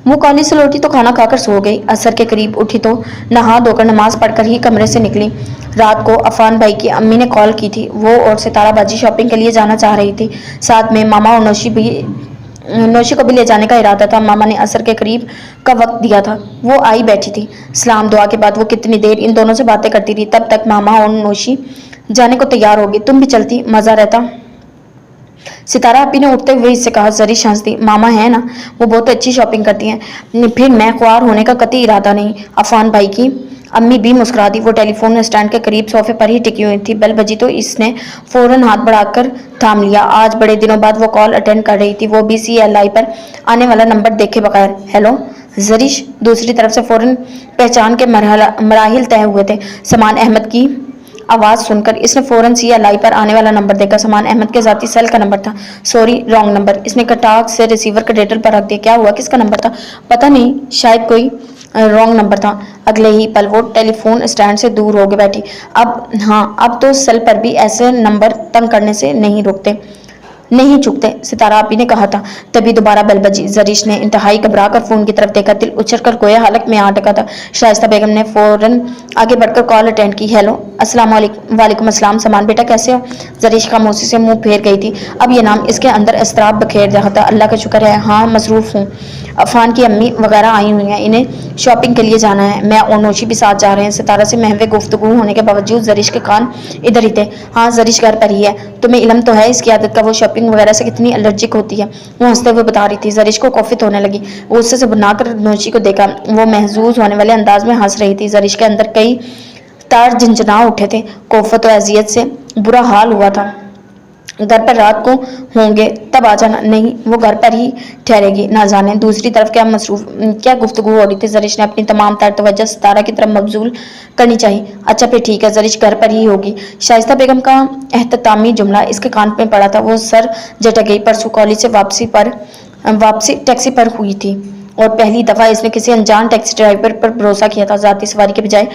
S1: وہ کالج سے لوٹی تو کھانا کھا کر سو گئی، عصر کے قریب اٹھی تو نہا دھو کر نماز پڑھ کر ہی کمرے سے نکلی۔ رات کو عفان بھائی کی امی نے کال کی تھی، وہ اور ستارہ باجی شاپنگ کے لیے جانا چاہ رہی تھی، ساتھ میں ماما اور نوشی کو بھی لے جانے کا ارادہ تھا۔ ماما نے عصر کے قریب کا وقت دیا تھا، وہ آئی بیٹھی تھی، سلام دعا کے بعد وہ کتنی دیر ان دونوں سے باتیں کرتی رہی، تب تک ماما اور نوشی جانے کو تیار ہوگی۔ تم بھی چلتی، مزہ رہتا۔ ستارہ اپی نے اٹھتے ہوئے اس سے کہا۔ زرش ہنس دی، ماما ہے نا، وہ بہت اچھی شاپنگ کرتی ہیں، پھر میں خوار ہونے کا قطعی ارادہ نہیں۔ عفان بھائی کی امی بھی مسکرا دی۔ وہ ٹیلی فون اسٹینڈ کے قریب صوفے پر ہی ٹکی ہوئی تھی، بیل بجی تو اس نے فوراً ہاتھ بڑھا کر تھام لیا۔ آج بڑے دنوں بعد وہ کال اٹینڈ کر رہی تھی، وہ بھی CLI پر آنے والا نمبر دیکھے بغیر۔ ہیلو زرش، دوسری طرف سے فوراً پہچان کے مراحل طے ہوئے تھے۔ سمان احمد کی آواز سن کر اس نے فوراً CLI پر آنے والا نمبر دیکھا، سمان احمد کے ذاتی سیل کا نمبر تھا۔ Sorry, wrong number. اس نے کٹاخ سے ریسیور کے ڈیٹل پر رکھ دیا۔ کیا ہوا، کس کا نمبر تھا؟ پتہ نہیں، شاید کوئی رانگ نمبر تھا۔ اگلے ہی پل وہ ٹیلی فون اسٹینڈ سے دور ہو کے بیٹھی۔ اب تو سیل پر بھی ایسے نمبر تنگ کرنے سے نہیں چکتے، ستارہ آپی نے کہا تھا۔ تبھی دوبارہ بیل بجی۔ زرش نے انتہائی گھبرا کر فون کی طرف دیکھا، دل اچھل کر گویا حلق میں آ ٹکا تھا۔ شائستہ بیگم نے فوراً آگے بڑھ کر کال اٹینڈ کی۔ ہیلو، السلام علیکم۔ وعلیکم السلام، سمان بیٹا کیسے ہو؟ زرش خاموشی سے منہ پھیر گئی تھی، اب یہ نام اس کے اندر اضطراب بکھیر رہا تھا۔ اللہ کا شکر ہے، ہاں مصروف ہوں، عفان کی امی وغیرہ آئی ہوئی ہیں، انہیں شاپنگ کے لیے جانا ہے، میں اور نوشی بھی ساتھ جا رہے ہیں۔ ستارہ سے محو گفتگو ہونے کے باوجود زرش کے کان ادھر ہی تھے۔ ہاں زرش گھر پر ہی ہے، تمہیں علم تو ہے اس کی عادت کا، وہ شاپنگ وغیرہ سے کتنی الرجک ہوتی ہے، وہ ہنستے ہوئے بتا رہی تھی۔ زرش کو کوفت ہونے لگی، غصے سے بنا کر نوشی کو دیکھا، وہ محظوظ ہونے والے انداز میں ہنس رہی تھی۔ زرش کے اندر کئی تار جھنجھنا اٹھے تھے، کوفت و اذیت سے برا حال ہوا تھا۔ گھر پر رات کو ہوں گے تب آ جانا۔ نہیں، وہ گھر پر ہی ٹھہرے گی، نہ جانے دوسری طرف کیا گفتگو ہو رہی تھی۔ زرش نے اپنی تمام تر توجہ ستارہ کی طرف مبذول کرنی چاہی۔ اچھا پھر ٹھیک ہے، زرش گھر پر ہی ہوگی۔ شائستہ بیگم کا اختتامی جملہ اس کے کان میں پڑا تھا، وہ سر جھٹک گئی۔ پرسوں کالج سے واپسی ٹیکسی پر ہوئی تھی اور پہلی دفعہ اس نے کسی انجان ٹیکسی ڈرائیور پر بھروسہ کیا تھا، ذاتی سواری کے بجائے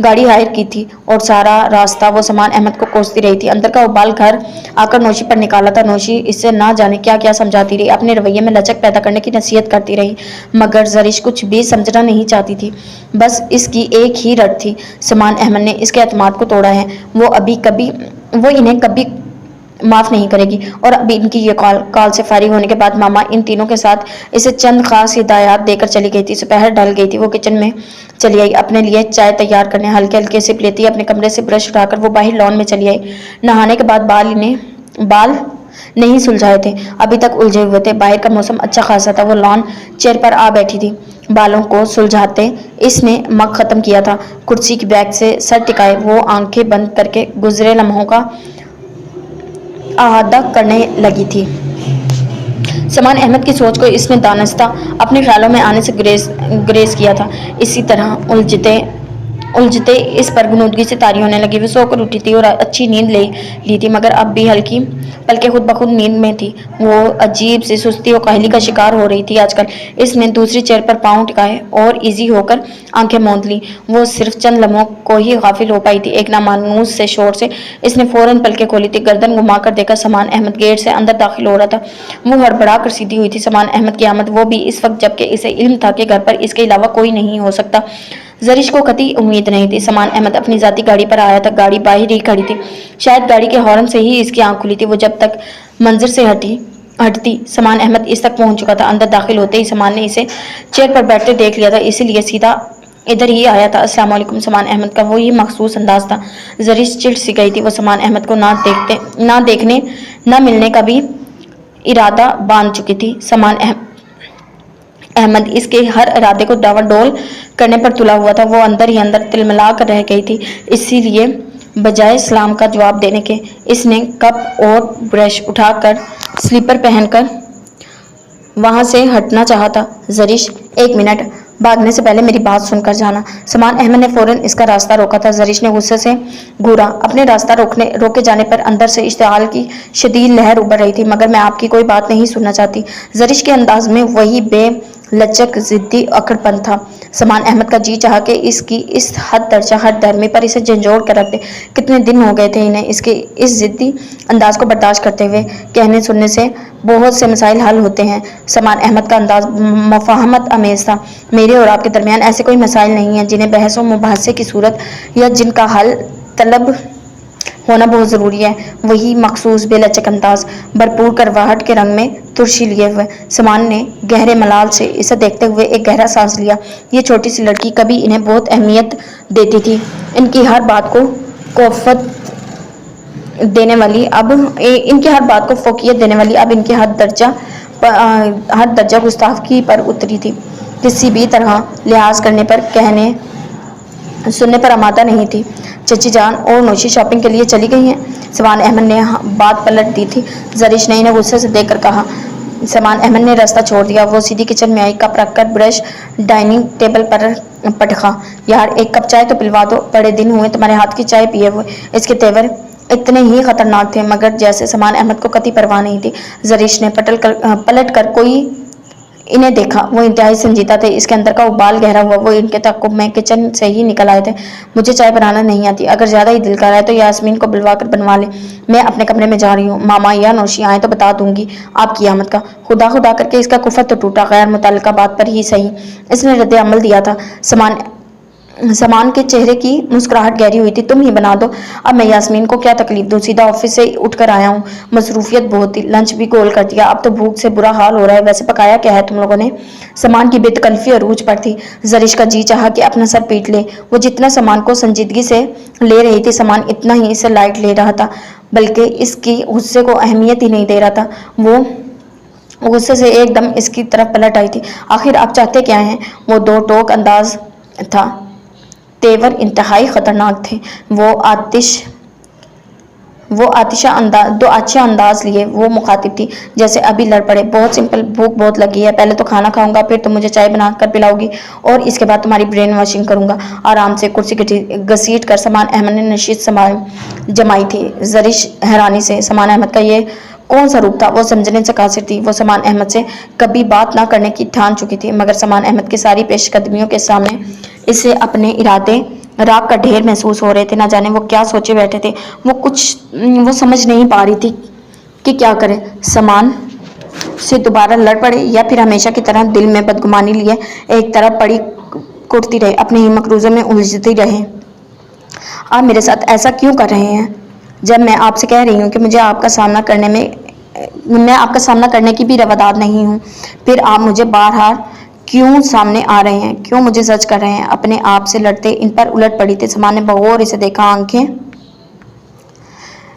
S1: گاڑی ہائر کی تھی، اور سارا راستہ وہ سمان احمد کو کوستی رہی تھی، اندر کا ابال گھر آ کر نوشی پر نکالا تھا۔ نوشی اس سے نہ جانے کیا کیا سمجھاتی رہی، اپنے رویے میں لچک پیدا کرنے کی نصیحت کرتی رہی، مگر زرش کچھ بھی سمجھنا نہیں چاہتی تھی۔ بس اس کی ایک ہی رٹ تھی، سمان احمد نے اس کے اعتماد کو توڑا ہے، وہ انہیں کبھی معاف نہیں کرے گی۔ اور اب ان کی یہ کال سے فارغ ہونے کے بعد ماما ان تینوں کے ساتھ اسے چند خاص ہدایات دے کر چلی گئی تھی۔ دوپہر ڈھل گئی تھی، وہ کچن میں چلی آئی، اپنے لیے چائے تیار کرنے۔ ہلکے ہلکے سپ لیتی اپنے کمرے سے برش اٹھا کر وہ باہر لان میں چلی آئی۔ نہانے کے بعد بال نہیں سلجھائے تھے، ابھی تک الجھے ہوئے تھے۔ باہر کا موسم اچھا خاصا تھا، وہ لان چیئر پر آ بیٹھی تھی، बालों को सुलझाते इसने मग ख़त्म किया था। कुर्सी की बैग से सर टिकाए वो आंखें बंद करके गुजरे लम्हों का अहाता करने लगी थी। समान अहमद की सोच को इसने दानिस्ता अपने ख्यालों में आने से ग्रेस किया था। इसी तरह उलझते इस पर गुनूदगी से तारी होने लगी। वो सोकर उठी थी और अच्छी नींद ले ली थी, मगर अब भी हल्की पलके खुद ब खुद नींद में थी। वो अजीब सी सुस्ती और काहली का शिकार हो रही थी आजकल। इसने दूसरी चेयर पर पांव टिकाए और इजी होकर आंखें मूंद ली। वो सिर्फ चंद लम्हों को ही गाफिल हो पाई थी। एक नामानूस से शोर से इसने फौरन पलके खोली थी। गर्दन घुमाकर देखा, समान अहमद गेट से अंदर दाखिल हो रहा था। वो हड़बड़ा कर सीधी हुई थी। समान अहमद की आमद, वो भी इस वक्त जबकि इसे इल्म था कि घर पर इसके अलावा कोई नहीं हो सकता। जरिश को कतई उम्मीद नहीं थी। समान अहमद अपनी जाती गाड़ी पर आया था। गाड़ी बाहर ही खड़ी थी। शायद गाड़ी के हॉर्न से ही इसकी आंख खुली थी। वो जब तक मंजर से हटती समान अहमद इस तक पहुंच चुका था। अंदर दाखिल होते ही समान ने इसे चेयर पर बैठते देख लिया था, इसीलिए सीधा इधर ही आया था। अस्सलाम वालेकुम। समान अहमद का वो ही मखसूस अंदाज था। जरिश चिढ़ सी गई थी। वो समान अहमद को ना देखने ना मिलने का भी इरादा बांध चुकी थी। समान अहमद इसके हर इरादे को डावाडोल करने पर तुला हुआ था। वो अंदर ही अंदर तिलमिला कर रह गई थी। इसीलिए बजाय सलाम का जवाब देने के इसने कप और ब्रश उठाकर स्लीपर पहनकर वहां से हटना चाहा था। जरिश, एक मिनट, भागने से पहले मेरी बात सुनकर जाना। समान अहमद ने फौरन इसका रास्ता रोका था। जरिश ने गुस्से से घूरा। अपने रास्ता रोके जाने पर अंदर से इश्तिआल की शदीद लहर उभर रही थी। मगर मैं आपकी कोई बात नहीं सुनना चाहती। जरिश के अंदाज में वही बेलचक जिद्दी अकड़पन था। समान अहमद का जी चाहा कि इसकी इस हद दर्जा हर धर्मी पर इसे झंझोड़ कर रख दे। कितने दिन हो गए थे इन्हें इसके इस जिद्दी अंदाज को बर्दाश्त करते हुए। कहने सुनने से बहुत से मसाइल हल होते हैं। समान अहमद का अंदाज मुफाहमत अमेज था। मेरे और आपके दरमियान ऐसे कोई मसाइल नहीं हैं जिन्हें बहस और मुबाहसे की सूरत या जिनका हल तलब होना बहुत ज़रूरी है। वही मखसूस बेलचक अंदाज, भरपूर करवाहट के रंग में तुर्शी लिए हुए। समान ने गहरे मलाल से इसे देखते हुए एक गहरा सांस लिया। ये छोटी सी लड़की कभी इन्हें बहुत अहमियत देती थी। इनकी हर बात को फोकियत देने वाली अब इनके हर दर्जा गुस्ताखी पर उतरी थी। किसी भी तरह लिहाज करने पर, कहने सुनने पर आमादा नहीं थी। चची जान और नौशी शॉपिंग के लिए चली गई हैं। समान अहमद ने बात पलट दी थी। जरिश ने इन्हें गुस्से से देखकर कहा। समान अहमद ने रास्ता छोड़ दिया। वो सीधी किचन में आई। कप रखकर ब्रश डाइनिंग टेबल पर पटका। यार, एक कप चाय तो पिलवा दो। बड़े दिन हुए तुम्हारे हाथ की चाय पिए हुए। इसके तेवर इतने ही खतरनाक थे, मगर जैसे समान अहमद को कतई परवाह नहीं थी। जरिश ने पलट कर कोई इन्हें देखा। वो इंतहाई संजीदा थे। इसके अंदर का उबाल गहरा हुआ। वो इनके तक मैं किचन से ही निकल आए थे। मुझे चाय बनाना नहीं आती। अगर ज्यादा ही दिल कर रहा है तो यास्मीन को बुलवा कर बनवा ले। मैं अपने कमरे में जा रही हूँ। मामा या नौशी आए तो बता दूंगी आपकी आमद का। खुदा करके इसका कुफर तो टूटा। गैर मुतल्लिका बात पर ही सही इसने रद्द अमल दिया था। समान के चेहरे की मुस्कुराहट गहरी हुई थी। तुम ही बना दो। अब मैं यास्मीन को क्या तकलीफ दूं। सीधा ऑफिस से उठकर आया हूँ। मसरूफियत बहुत थी। लंच भी गोल कर दिया। अब तो भूख से बुरा हाल हो रहा है। वैसे पकाया क्या है तुम लोगों ने? समान की बेतकल्फी अरूज पर थी। जरिश का जी चाहा कि अपना सर पीट ले। वो जितना समान को संजीदगी से ले रही थी, समान इतना ही इसे लाइट ले रहा था, बल्कि इसकी गुस्से को अहमियत ही नहीं दे रहा था। वो गुस्से से एकदम इसकी तरफ पलट आई थी। आखिर आप चाहते क्या हैं? वो दो टोक अंदाज था। तेवर इंतहाई खतरनाक थे। वो आतिशा अंदाज लिए वो मुखातिब थी, जैसे अभी लड़ पड़े। बहुत सिंपल, भूख बहुत लगी है। पहले तो खाना खाऊंगा, फिर तो मुझे चाय बना कर पिलाओगी और इसके बाद तुम्हारी ब्रेन वॉशिंग करूंगा। आराम से कुर्सी घसीट कर समान अहमद ने नशीद जमाई थी। जरिश हैरानी से समान अहमद का ये कौन सा रूप था वो समझने से कासिर थी। वो समान अहमद से कभी बात ना करने की ठान चुकी थी, मगर समान अहमद की सारी पेशकदमियों के सामने इसे अपने इरादे राग का ढेर महसूस हो रहे थे। ना जाने वो क्या सोचे बैठे थे। वो समझ नहीं पा रही थी कि क्या करे। समान से दोबारा लड़ पड़े या फिर हमेशा की तरह दिल में बदगुमानी लिए एक तरफ पड़ी कुटती रहे, अपने ही मकरूजों में उलझती रहे। आप मेरे साथ ऐसा क्यों कर रहे हैं, जब मैं आपसे कह रही हूँ कि मैं आपका सामना करने की भी रवादार नहीं हूँ? फिर आप मुझे बार-बार क्यों सामने आ रहे हैं? क्यों मुझे जज कर रहे हैं? अपने आप से लड़ते इन पर उलट पड़ी थी। समान ने बगौर इसे देखा।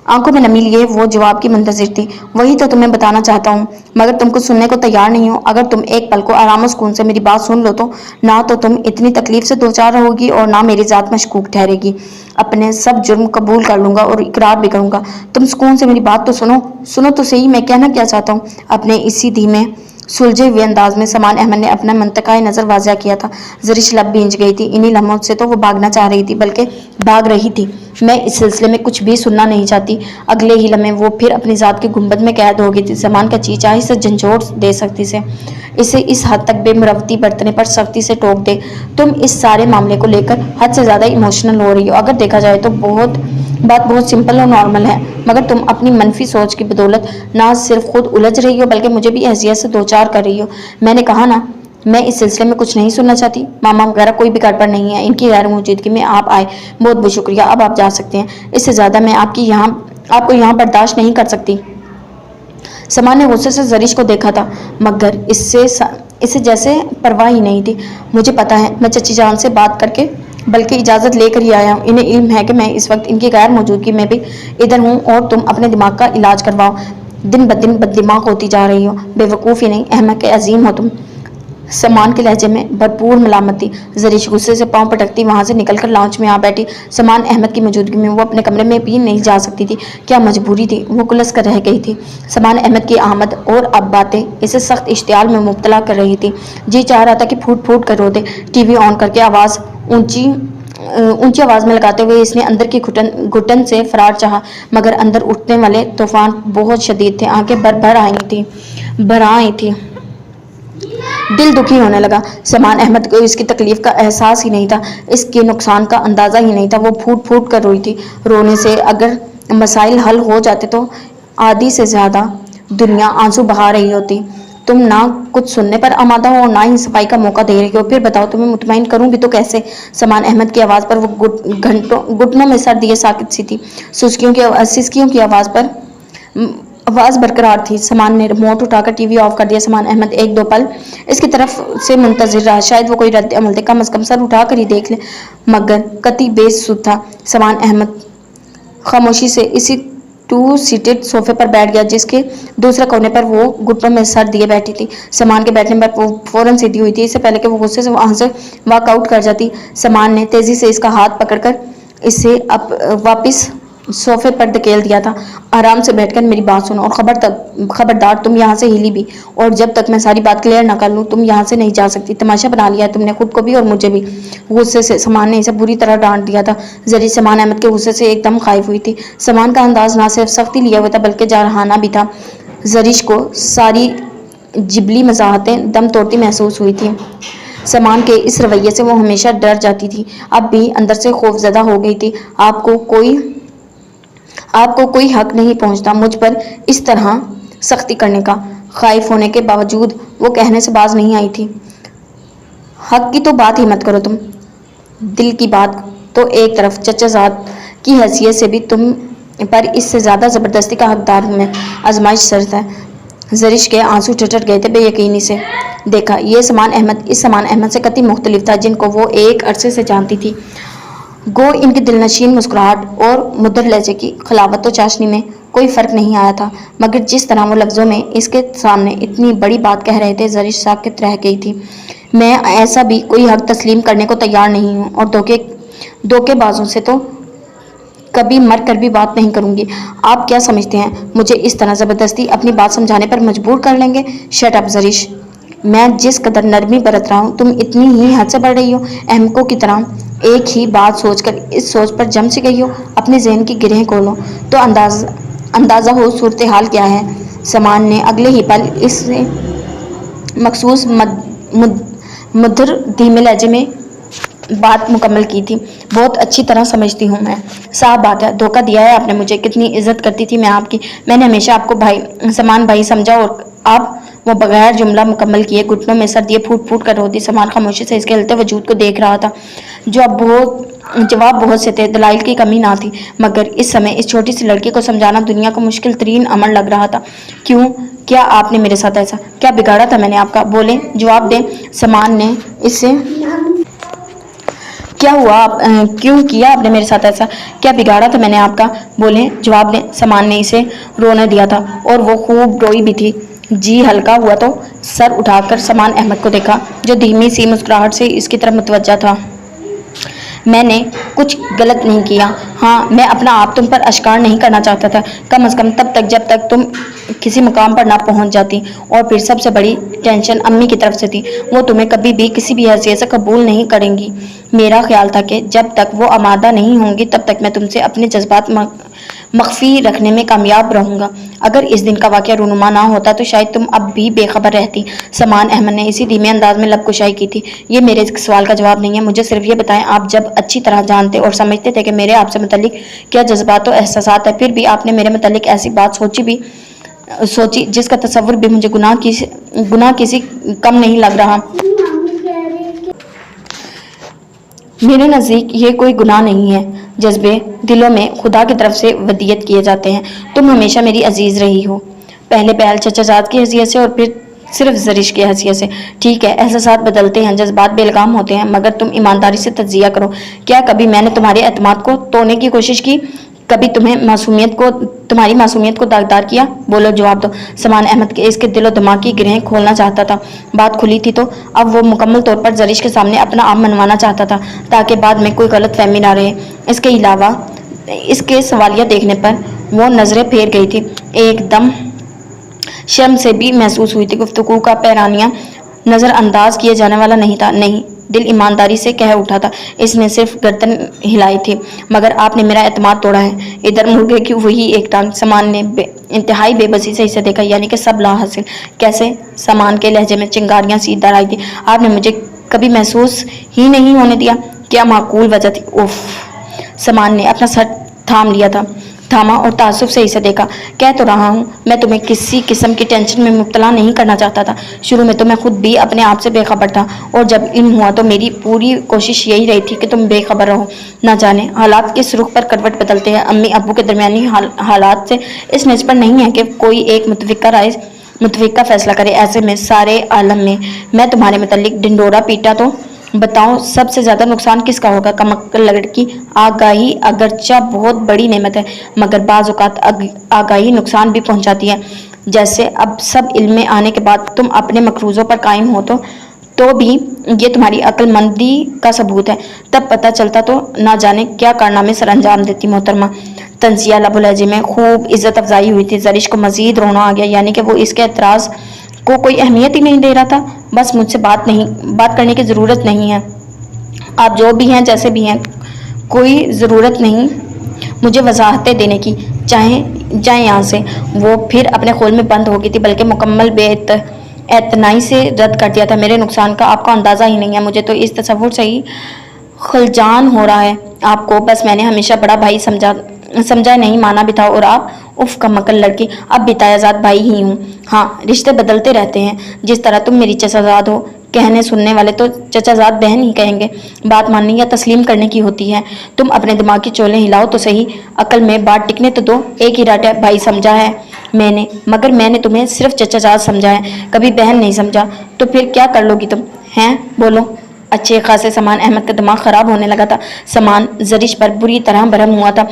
S1: आंखों में नमी लिए वो जवाब की मुंतजिर थी। वही तो तुम्हें बताना चाहता हूँ, मगर तुम कुछ सुनने को तैयार नहीं हो। अगर तुम एक पल को आराम और सुकून से मेरी बात सुन लो तो ना तो तुम इतनी तकलीफ से दो चार रहोगी और ना मेरी जात मशकूक ठहरेगी। अपने सब जुर्म कबूल कर लूंगा और इकरार भी करूंगा। तुम सुकून से मेरी बात तो सुनो तो सही, मैं कहना क्या चाहता हूँ। अपने इसी धीमे सुलझे हुए अंदाज में समान अहमद ने अपना मंतकाए नजर वाज़ा किया था। ज़रिश लब भींच गई थी। इन्हीं लम्हों से तो वो भागना चाह रही थी, बल्कि भाग रही थी। मैं इस सिलसिले में कुछ भी सुनना नहीं चाहती। अगले ही लम्हे वो फिर अपनी जात के गुंबद में कैद हो गई थी। समान का चीचाही से झंझोड़ दे सकती से इसे इस हद तक बेमुरवती बरतने पर सख्ती से टोक दे। तुम इस सारे मामले को लेकर हद से ज़्यादा इमोशनल हो रही हो। अगर देखा जाए तो बात बहुत सिंपल और नॉर्मल है, मगर तुम अपनी मनफी सोच की बदौलत ना सिर्फ खुद उलझ रही हो बल्कि मुझे भी हैसियत से दो चार कर रही हो। मैंने कहा ना, मैं इस सिलसिले में कुछ नहीं सुनना चाहती। मामा वगैरह कोई भी घर पर नहीं है। इनकी गैर मौजूदगी में आप आए, बहुत बहुत शुक्रिया। अब आप जा सकते हैं। इससे ज़्यादा मैं आपको यहाँ बर्दाश्त नहीं कर सकती। समान ने गुस्से से ज़रिश को देखा था, मगर इससे जैसे परवाह ही नहीं थी। मुझे पता है, मैं चची जान से बात करके बल्कि इजाज़त लेकर ही आया हूँ। इन्हें इल्म है कि मैं इस वक्त इनकी गैर मौजूदगी में भी इधर हूँ और तुम अपने दिमाग का इलाज करवाओ। दिन ब दिन बददिमाग होती जा रही हो। बेवकूफ़ ही नहीं, अहमक के अजीम हो तुम। समान के लहजे में भरपूर मलामत थी। ज़रिश गुस्से से पांव पटकती वहां से निकलकर लाउंज में आ बैठी। समान अहमद की मौजूदगी में वो अपने कमरे में भी नहीं जा सकती थी। क्या मजबूरी थी, वो कुलस कर रह गई थी। समान अहमद की आमद और अब बातें इसे सख्त इश्तियाल में मुब्तला कर रही थी। जी चाह रहा था कि फूट फूट कर रो दे। टीवी ऑन करके आवाज़ ऊंची आवाज में लगाते हुए इसने अंदर की घुटन से फरार चाहा, मगर अंदर उठने वाले तूफान बहुत शदीद थे। आंखें भर आई थी। दिल दुखी होने लगा। समान अहमद को इसकी तकलीफ का एहसास ही नहीं था, इसके नुकसान का अंदाज़ा ही नहीं था। वो फूट फूट कर रोई थी। रोने से अगर मसाइल हल हो जाते तो आधी से ज़्यादा दुनिया आंसू बहा रही होती। तुम ना कुछ सुनने पर आमादा हो और ना ही सफाई का मौका दे रही हो। फिर बताओ, तुम्हें मुतमईन करूं भी तो कैसे? समान अहमद की आवाज़ पर वो घुटनों में सर दिए साकित सी थी। सिसकियों की आवाज़ बरकरार थी। समान ने रिमोट उठाकर टीवी ऑफ कर दिया। समान अहमद एक दो पल इसकी तरफ से मुंतजिर रहा, शायद वो कोई रद्द अमल दे, कम अज कम सर उठाकर ही देख ले, मगर कतई बेसुध था। समान अहमद खामोशी से इसी 2 सीटेड सोफे पर बैठ गया, जिसके दूसरे कोने पर वो घुटनों में सर दिए बैठी थी। समान के बैठने पर वो फौरन सीधी हुई थी, इससे पहले कि वो गुस्से से वहां से वॉकआउट कर जाती। समान ने तेजी से इसका हाथ पकड़कर इसे वापस सोफे पर धकेल दिया था। आराम से बैठकर मेरी बात सुनो और खबरदार तुम यहाँ से हिली भी, और जब तक मैं सारी बात क्लियर ना कर लूँ तुम यहाँ से नहीं जा सकती। तमाशा बना लिया है तुमने खुद को भी और मुझे भी। गुस्से से समान ने इसे बुरी तरह डांट दिया था। जरी समान अहमद के गुस्से से एकदम खाइफ हुई थी। समान का अंदाज ना सिर्फ सख्ती लिया हुआ था बल्कि जारहाना भी था। जरीश को सारी जिबली मजाहतें दम तोड़ती महसूस हुई थी। समान के इस रवैये से वो हमेशा डर जाती थी, अब भी अंदर से खौफजदा हो गई थी। आपको कोई हक नहीं पहुंचता मुझ पर इस तरह सख्ती करने का। खाइफ होने के बावजूद वो कहने से बाज नहीं आई थी। हक की तो बात ही मत करो तुम। दिल की बात तो एक तरफ, चचाजाद की हैसियत से भी तुम पर इससे ज़्यादा ज़बरदस्ती का हकदार हूँ मैं। आजमाइश शर्त है। जरिश के आंसू टट गए थे बेयकीनी से। देखा, ये समान अहमद इस समान अहमद से कतई मुख्तलिफ था जिनको वो एक अरसे से जानती थी। गो इनकी दिलनशीन मुस्कुराहट और मुद्र लहजे की खिलावत तो चाशनी में कोई फ़र्क नहीं आया था, मगर जिस तरह वो लफ्ज़ों में इसके सामने इतनी बड़ी बात कह रहे थे, जरिश साकित रह गई थी। मैं ऐसा भी कोई हक तस्लीम करने को तैयार नहीं हूँ, और धोखेबाजों से तो कभी मर कर भी बात नहीं करूँगी। आप क्या समझते हैं मुझे इस तरह ज़बरदस्ती अपनी बात समझाने पर मजबूर कर लेंगे? शट अप जरिश। मैं जिस कदर नरमी बरत रहा हूँ तुम इतनी ही हद से बढ़ रही हो। अहमकों की तरह एक ही बात सोचकर इस सोच पर जम सी गई हो। अपने जहन की गिरहें खोलो तो अंदाज़ा हो सूरत हाल क्या है। समान ने अगले ही पल इससे मखसूस मुद्र धीमे लहजे में बात मुकम्मल की थी। बहुत अच्छी तरह समझती हूँ मैं। साफ बात है, धोखा दिया है आपने मुझे। कितनी इज्जत करती थी मैं आपकी। मैंने हमेशा आपको समान भाई समझा, और आप वो बगैर जुमला मुकम्मल किए घुटनों में सर दिए फूट फूट कर रोती। समान खामोशी से इसके हिलते वजूद को देख रहा था। जवाब बहुत से थे, दलाइल की कमी ना थी, मगर इस समय इस छोटी सी लड़की को समझाना दुनिया का मुश्किल तरीन अमल लग रहा था। क्यों? क्या आपने मेरे साथ ऐसा क्या बिगाड़ा था मैंने आपका? बोले, जवाब दें। समान ने इससे क्या हुआ आप क्यों किया आपने मेरे साथ ऐसा, क्या बिगाड़ा था मैंने आपका? बोले, जवाब दें। समान ने इसे रोने दिया था और वो खूब रोई भी थी। जी हल्का हुआ तो सर उठाकर समान अहमद को देखा, जो धीमी सी मुस्कुराहट से इसकी तरफ मुतवज्जा था। मैंने कुछ गलत नहीं किया। हाँ, मैं अपना आप तुम पर अश्कार नहीं करना चाहता था, कम अज़ कम तब तक जब तक तुम किसी मुकाम पर ना पहुंच जाती। और फिर सबसे बड़ी टेंशन अम्मी की तरफ से थी। वो तुम्हें कभी भी किसी भी हैसियत से कबूल नहीं करेंगी। मेरा ख्याल था कि जब तक वो आमादा नहीं होंगी तब तक मैं तुमसे अपने जज्बात मख्फी रखने में कामयाब रहूंगा। अगर इस दिन का वाक़या रूनुमा ना होता तो शायद तुम अब भी बेखबर रहती। समान अहमद ने इसी धीमे अंदाज में लबकुशाई की थी। ये मेरे सवाल का जवाब नहीं है, मुझे सिर्फ ये बताएं, आप जब अच्छी तरह जानते और समझते थे कि मेरे आपसे मुतल्लिक क्या जज्बात और एहसासात है, फिर भी आपने मेरे मुतल्लिक ऐसी बात सोची जिसका तसव्वुर भी मुझे गुनाह किसी कम नहीं लग रहा। मेरे नज़दीक ये कोई गुनाह नहीं है। जज्बे दिलों में खुदा की तरफ से वदियत किए जाते हैं। तुम हमेशा मेरी अजीज़ रही हो, पहले पहल चचाजाद की हैसियत से और फिर सिर्फ जरिश की हैसियत से। ठीक है, एहसासात बदलते हैं, जज्बात बेलगाम होते हैं, मगर तुम ईमानदारी से तज्जिया करो। क्या कभी मैंने तुम्हारे एतमाद को तोड़ने की कोशिश की? कभी तुम्हारी मासूमियत को दागदार किया? बोलो, जवाब दो। समान अहमद के इसके दिलो दिमाग की गिरहें खोलना चाहता था। बात खुली थी तो अब वो मुकम्मल तौर पर जरिश के सामने अपना आप मनवाना चाहता था, ताकि बाद में कोई गलत फहमी ना रहे। इसके अलावा इसके सवालिया देखने पर वो नजरें फेर गई थी। एकदम शर्म से भी महसूस हुई थी। गुफ्तगू का पैरानिया नज़रअंदाज किए जाने वाला नहीं था। नहीं, दिल ईमानदारी से कह उठा था। इसने सिर्फ गर्दन हिलाई थी। मगर आपने मेरा एतमाद तोड़ा है। इधर मुड़ गई कि वही एक टांग। समान ने इंतहाई बेबसी से इसे देखा, यानी कि सब ला हासिल। कैसे? समान के लहजे में चिंगारियां सी इधर आई थी। आपने मुझे कभी महसूस ही नहीं होने दिया। क्या माकूल वजह थी? उफ! समान ने अपना सर थामा और तासुब से इसे देखा। कह तो रहा हूँ, मैं तुम्हें किसी किस्म की टेंशन में मुब्तला नहीं करना चाहता था। शुरू में तो मैं खुद भी अपने आप से बेखबर था, और जब इल्म हुआ तो मेरी पूरी कोशिश यही रही थी कि तुम बेखबर रहो। ना जाने हालात किस रुख पर करवट बदलते हैं। अम्मी अब्बू के दरमियानी हालात से इस निज पर नहीं है कि कोई एक मुतफिका फैसला करे। ऐसे में सारे आलम में मैं तुम्हारे मुतल्लिक ढिंडोरा पीटा तो बताओ, सबसे ज्यादा नुकसान किसका होगा? कमक्कल लड़की। आगाही अगरचा बहुत बड़ी नेमत है, मगर बाज़ औक़ात आगाही नुकसान भी पहुंचाती है। जैसे अब सब इल्म में आने के बाद तुम अपने मकरूज़ों पर कायम हो तो भी ये तुम्हारी अक्लमंदी का सबूत है। तब पता चलता तो ना जाने क्या कारनामे सर अंजाम देती मोहतरमा। तंजिया लबो लहजे में खूब इज्जत अफजाई हुई थी। जरिश को मजीद रोना आ गया, यानी कि वो इसके एतराज़ को कोई अहमियत ही नहीं दे रहा था। बस मुझसे बात करने की ज़रूरत नहीं है। आप जो भी हैं, जैसे भी हैं, कोई ज़रूरत नहीं मुझे वजाहतें देने की। चाहे जाए यहाँ से। वो फिर अपने खोल में बंद हो गई थी, बल्कि मुकम्मल एतनाई से रद्द कर दिया था। मेरे नुकसान का आपको अंदाज़ा ही नहीं है। मुझे तो इस तसव्वुर से ही खलजान हो रहा है आपको। बस मैंने हमेशा बड़ा भाई समझा नहीं, माना भी था। और आप, उफ कमकल लड़की, अब भी तायाजाद भाई ही हूँ। हाँ, रिश्ते बदलते रहते हैं। जिस तरह तुम मेरी चचाजाद हो, कहने सुनने वाले तो चचाजाद बहन ही कहेंगे। बात माननी या तस्लीम करने की होती है। तुम अपने दिमाग की चोलें हिलाओ तो सही, अकल में बात टिकने तो दो। एक ही राटा भाई समझा है मैंने, मगर मैंने तुम्हें सिर्फ चचाजाद समझा है, कभी बहन नहीं समझा। तो फिर क्या कर लोगी तुम? हैं, बोलो। अच्छे खासे समान अहमद का दिमाग ख़राब होने लगा था। समान जरिश पर बुरी तरह भरम हुआ था।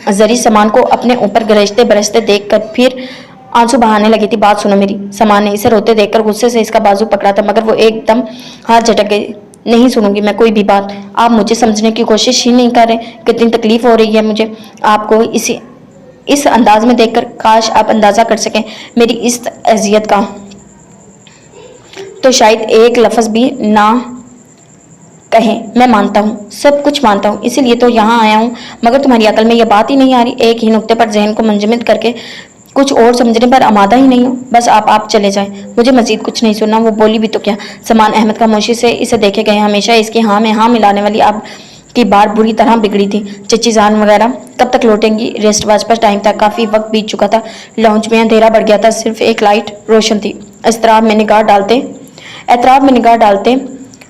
S1: जरिश समान को अपने ऊपर गरजते बरसते देखकर फिर आंसू बहाने लगी थी। बात सुनो मेरी। समान ने इसे रोते देखकर गुस्से से इसका बाजू पकड़ा था, मगर वो एकदम हाथ झटक गई। नहीं सुनूंगी मैं कोई भी बात। आप मुझे समझने की कोशिश ही नहीं कर रहे कितनी तकलीफ हो रही है मुझे आपको इस अंदाज में देखकर। काश आप अंदाज़ा कर सकें मेरी इस अजियत का, तो शायद एक लफ्ज़ भी ना कहें। मैं मानता हूँ, सब कुछ मानता हूँ, इसीलिए तो यहाँ आया हूँ, मगर तुम्हारी अकल में यह बात ही नहीं आ रही। एक ही नुक्ते पर जहन को मुंजमद करके कुछ और समझने पर आमादा ही नहीं हो। बस आप चले जाएं, मुझे मजीद कुछ नहीं सुनना। वो बोली भी तो क्या। समान अहमद खामोशी से इसे देखे गए। हमेशा इसकी हाँ में हाँ मिलाने वाली अब की बार बुरी तरह बिगड़ी थी। चची जान वगैरह कब तक लौटेंगी? रेस्ट वाच पर टाइम था, काफ़ी वक्त बीत चुका था। लाउंज में अंधेरा बढ़ गया था, सिर्फ एक लाइट रोशन थी। एतराब में निगाह डालते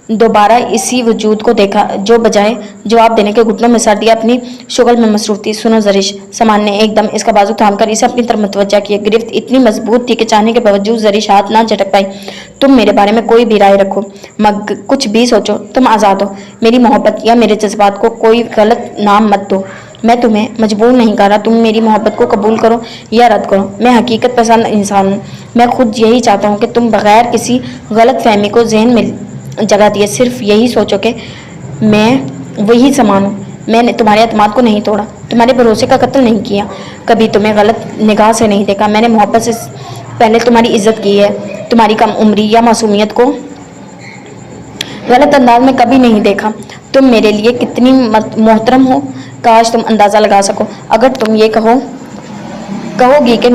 S1: दोबारा इसी वजूद को देखा जो बजाय जवाब देने के घुटनों में सर दिया अपनी शुगल में मसरूफ थी। सुनो जरीश, सामान ने एकदम इसका बाजू थामकर इसे अपनी तरफ मुतवज्जा किया। गिरफ्त इतनी मजबूत थी कि चाहने के बावजूद जरीश हाथ ना झटक पाई। तुम मेरे बारे में कोई भी राय रखो, मगर कुछ भी सोचो, तुम आज़ाद हो। मेरी मोहब्बत या मेरे जज्बात को कोई गलत नाम मत दो। मैं तुम्हें मजबूर नहीं कर रहा, तुम मेरी मोहब्बत को कबूल करो या रद्द करो। मैं हकीकत पसंद इंसान हूँ। मैं खुद यही चाहता हूँ कि तुम बगैर किसी गलत फहमी को जहन में जगह दिए सिर्फ यही सोचो कि मैं वही समान हूँ। मैंने तुम्हारे एतमाद को नहीं तोड़ा, तुम्हारे भरोसे का कत्ल नहीं किया, कभी तुम्हें गलत निगाह से नहीं देखा। मैंने मोहब्बत से पहले तुम्हारी इज्जत की है, तुम्हारी कम उम्री या मासूमियत को गलत अंदाज में कभी नहीं देखा। तुम मेरे लिए कितनी मोहतरम हो, काश तुम अंदाज़ा लगा सको। अगर तुम ये कहोगी कि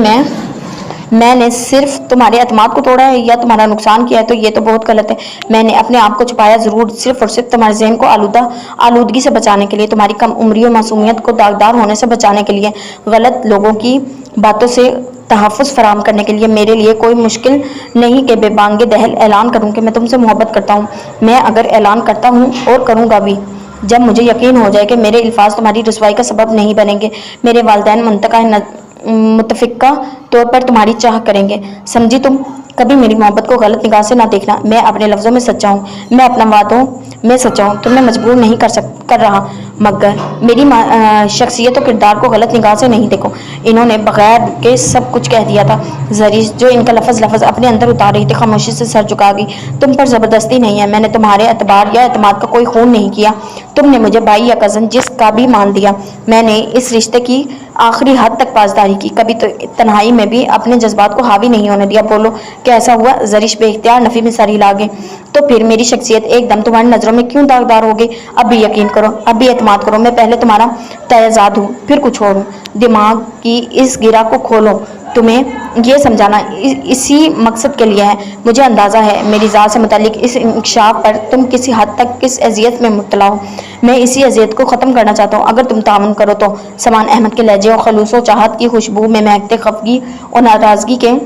S1: मैंने सिर्फ तुम्हारे एतमाद को तोड़ा है या तुम्हारा नुकसान किया है, तो ये तो बहुत गलत है। मैंने अपने आप को छुपाया ज़रूर, सिर्फ और सिर्फ तुम्हारे जहन को आलूदगी से बचाने के लिए, तुम्हारी कम उम्री और मासूमियत को दागदार होने से बचाने के लिए, गलत लोगों की बातों से तहफ़्फ़ुज़ फराहम करने के लिए। मेरे लिए कोई मुश्किल नहीं कि बेबांगे दहल ऐलान करूँ कि मैं तुमसे मोहब्बत करता हूँ। मैं अगर ऐलान करता हूँ और करूँगा भी जब मुझे यकीन हो जाए कि मेरे अल्फाज तुम्हारी रुसवाई का सबब नहीं बनेंगे। मेरे वालिदैन मुतफ़िक़ा तौर पर तुम्हारी चाह करेंगे, समझी तुम? कभी मेरी मोहब्बत को गलत निगाह से ना देखना। मैं अपने लफ्ज़ों में सच्चा हूँ, मैं अपना वादों में सच्चा हूँ। तुम्हें मजबूर नहीं कर रहा, मगर मेरी शख्सियत और किरदार को गलत निगाह से नहीं देखो। इन्होंने बगैर के सब कुछ कह दिया था। जरीश जो इनका लफ्ज़ अपने अंदर उतार रही थी, खामोशी से सर झुका गई। तुम पर ज़बरदस्ती नहीं है, मैंने तुम्हारे एतबार या एतमाद का कोई खून नहीं किया। तुमने मुझे भाई या कज़न जिसका भी मान दिया। मैंने इस रिश्ते की आखिरी हद तक पासदारी की, कभी तो तन्हाई में भी अपने जज्बात को हावी नहीं होने दिया। बोलो कैसा हुआ? जरीश बेइख्तियार नफ़ी में सर हिला गए। तो फिर मेरी शख्सियत एकदम तुम्हारी नज़रों में क्यों दागदार हो गई? अब भी यकीन करो, अब भी एतमाद करो, मैं पहले तुम्हारा तयज़ाद हूँ, फिर कुछ और हूँ। दिमाग की इस गिरा को खोलो। तुम्हें यह समझाना इसी मकसद के लिए है। मुझे अंदाज़ा है मेरी ज़ात से मुतालिक इस इंकशाफ पर तुम किसी हद तक किस अजियत में मुब्तला हो। मैं इसी अजियत को ख़त्म करना चाहता हूँ, अगर तुम ताउन करो तो। समान अहमद के लहजे और खलूस व चाहत की खुशबू में महकते खफगी और नाराज़गी के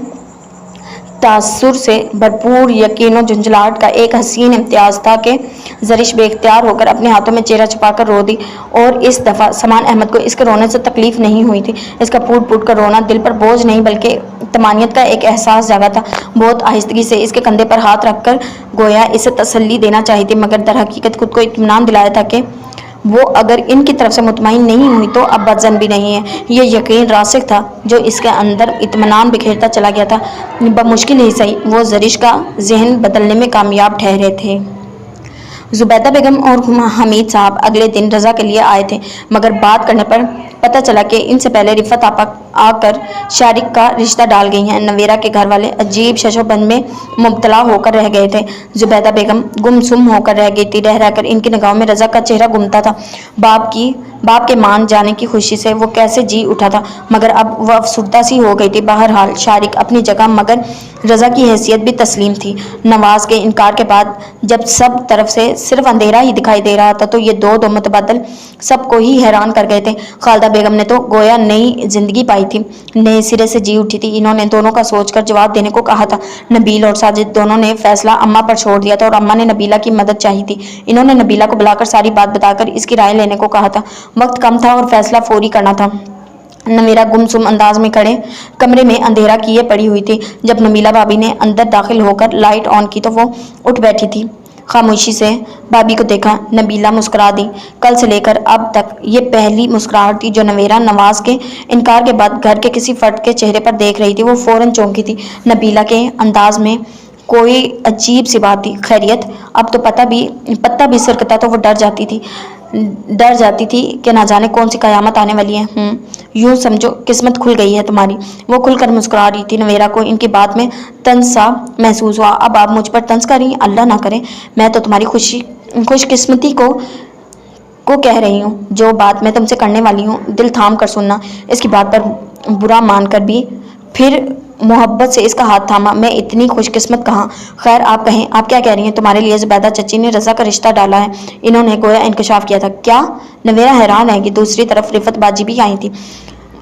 S1: तासुर से भरपूर यकीन और झुंझलाहट का एक हसीन इम्तियाज़ था कि जरीश बेख्तियार होकर अपने हाथों में चेहरा छुपाकर रो दी। और इस दफ़ा समान अहमद को इसके रोने से तकलीफ नहीं हुई थी। इसका फूट फूट कर रोना दिल पर बोझ नहीं बल्कि तमानियत का एक एहसास जागा था। बहुत आहिस्तगी से इसके कंधे पर हाथ रखकर गोया इसे तसल्ली देना चाहिए थी, मगर दर हकीकत खुद को इत्मीनान दिलाया था कि वो अगर इनकी तरफ से मुतमईन नहीं हुई तो अब बदजन भी नहीं है। ये यकीन रासिख था जो इसके अंदर इत्मीनान बिखेरता चला गया था। बमुश्किल ही सही वो जरीश का जहन बदलने में कामयाब ठहरे थे। जुबैदा बेगम और हमीद साहब अगले दिन रज़ा के लिए आए थे, मगर बात करने पर पता चला कि इनसे पहले रिफ़त आपा आकर शारिक का रिश्ता डाल गई हैं। नवेरा के घर वाले अजीब शशोबंद में मुब्तला होकर रह गए थे। जुबैदा बेगम गुमसुम होकर रह गई थी। रह रहकर इनकी निगाहों में रज़ा का चेहरा घूमता था। बाप के मान जाने की खुशी से वो कैसे जी उठा था, मगर अब वह अफसुर्दा सी हो गई थी। बहरहाल शारिक अपनी जगह, मगर रज़ा की हैसियत भी तस्लीम थी। नवाज के इनकार के बाद जब सब तरफ से सिर्फ अंधेरा ही दिखाई दे रहा था, तो ये दो मुतबादल सबको ही हैरान कर गए थे। खालिदा बेगम ने तो गोया नई जिंदगी पाई थी, नए सिरे से जी उठी थी। इन्होंने दोनों का सोचकर जवाब देने को कहा था। नबील और साजिद दोनों ने फैसला अम्मा पर छोड़ दिया था और अम्मा ने नबीला की मदद चाहिए थी। इन्होंने नबीला को बुलाकर सारी बात बताकर इसकी राय लेने को कहा था। वक्त कम था और फैसला फौरी करना था। नमीरा गुमसुम अंदाज में खड़े कमरे में अंधेरा किए पड़ी हुई थी। जब नमीला भाभी ने अंदर दाखिल होकर लाइट ऑन की तो वो उठ बैठी थी। खामोशी से भाभी को देखा। नबीला मुस्कुरा दी। कल से लेकर अब तक ये पहली मुस्कुराहट थी जो नवेरा नवाज के इनकार के बाद घर के किसी फर्द के चेहरे पर देख रही थी। वो फौरन चौंकी थी। नबीला के अंदाज में कोई अजीब सी बात थी। खैरियत? अब तो पत्ता भी सरकता तो वो डर जाती थी कि ना जाने कौन सी कयामत आने वाली है। यूं समझो किस्मत खुल गई है तुम्हारी। वो खुलकर मुस्कुरा रही थी। नवेरा को इनकी बात में तंज सा महसूस हुआ। अब आप मुझ पर तंज कर रही हैं? अल्लाह ना करे। मैं तो तुम्हारी खुशकिस्मती को कह रही हूँ। जो बात मैं तुमसे करने वाली हूँ दिल थाम कर सुनना। इसकी बात पर बुरा मानकर भी फिर मोहब्बत से इसका हाथ थामा। मैं इतनी खुशकिस्मत कहाँ। खैर आप कहें, आप क्या कह रही हैं? तुम्हारे लिए जुबैदा चची ने रज़ा का रिश्ता डाला है। इन्होंने गोया इंकशाफ किया था। क्या? नवेरा हैरान है कि दूसरी तरफ रिफत बाजी भी आई थी।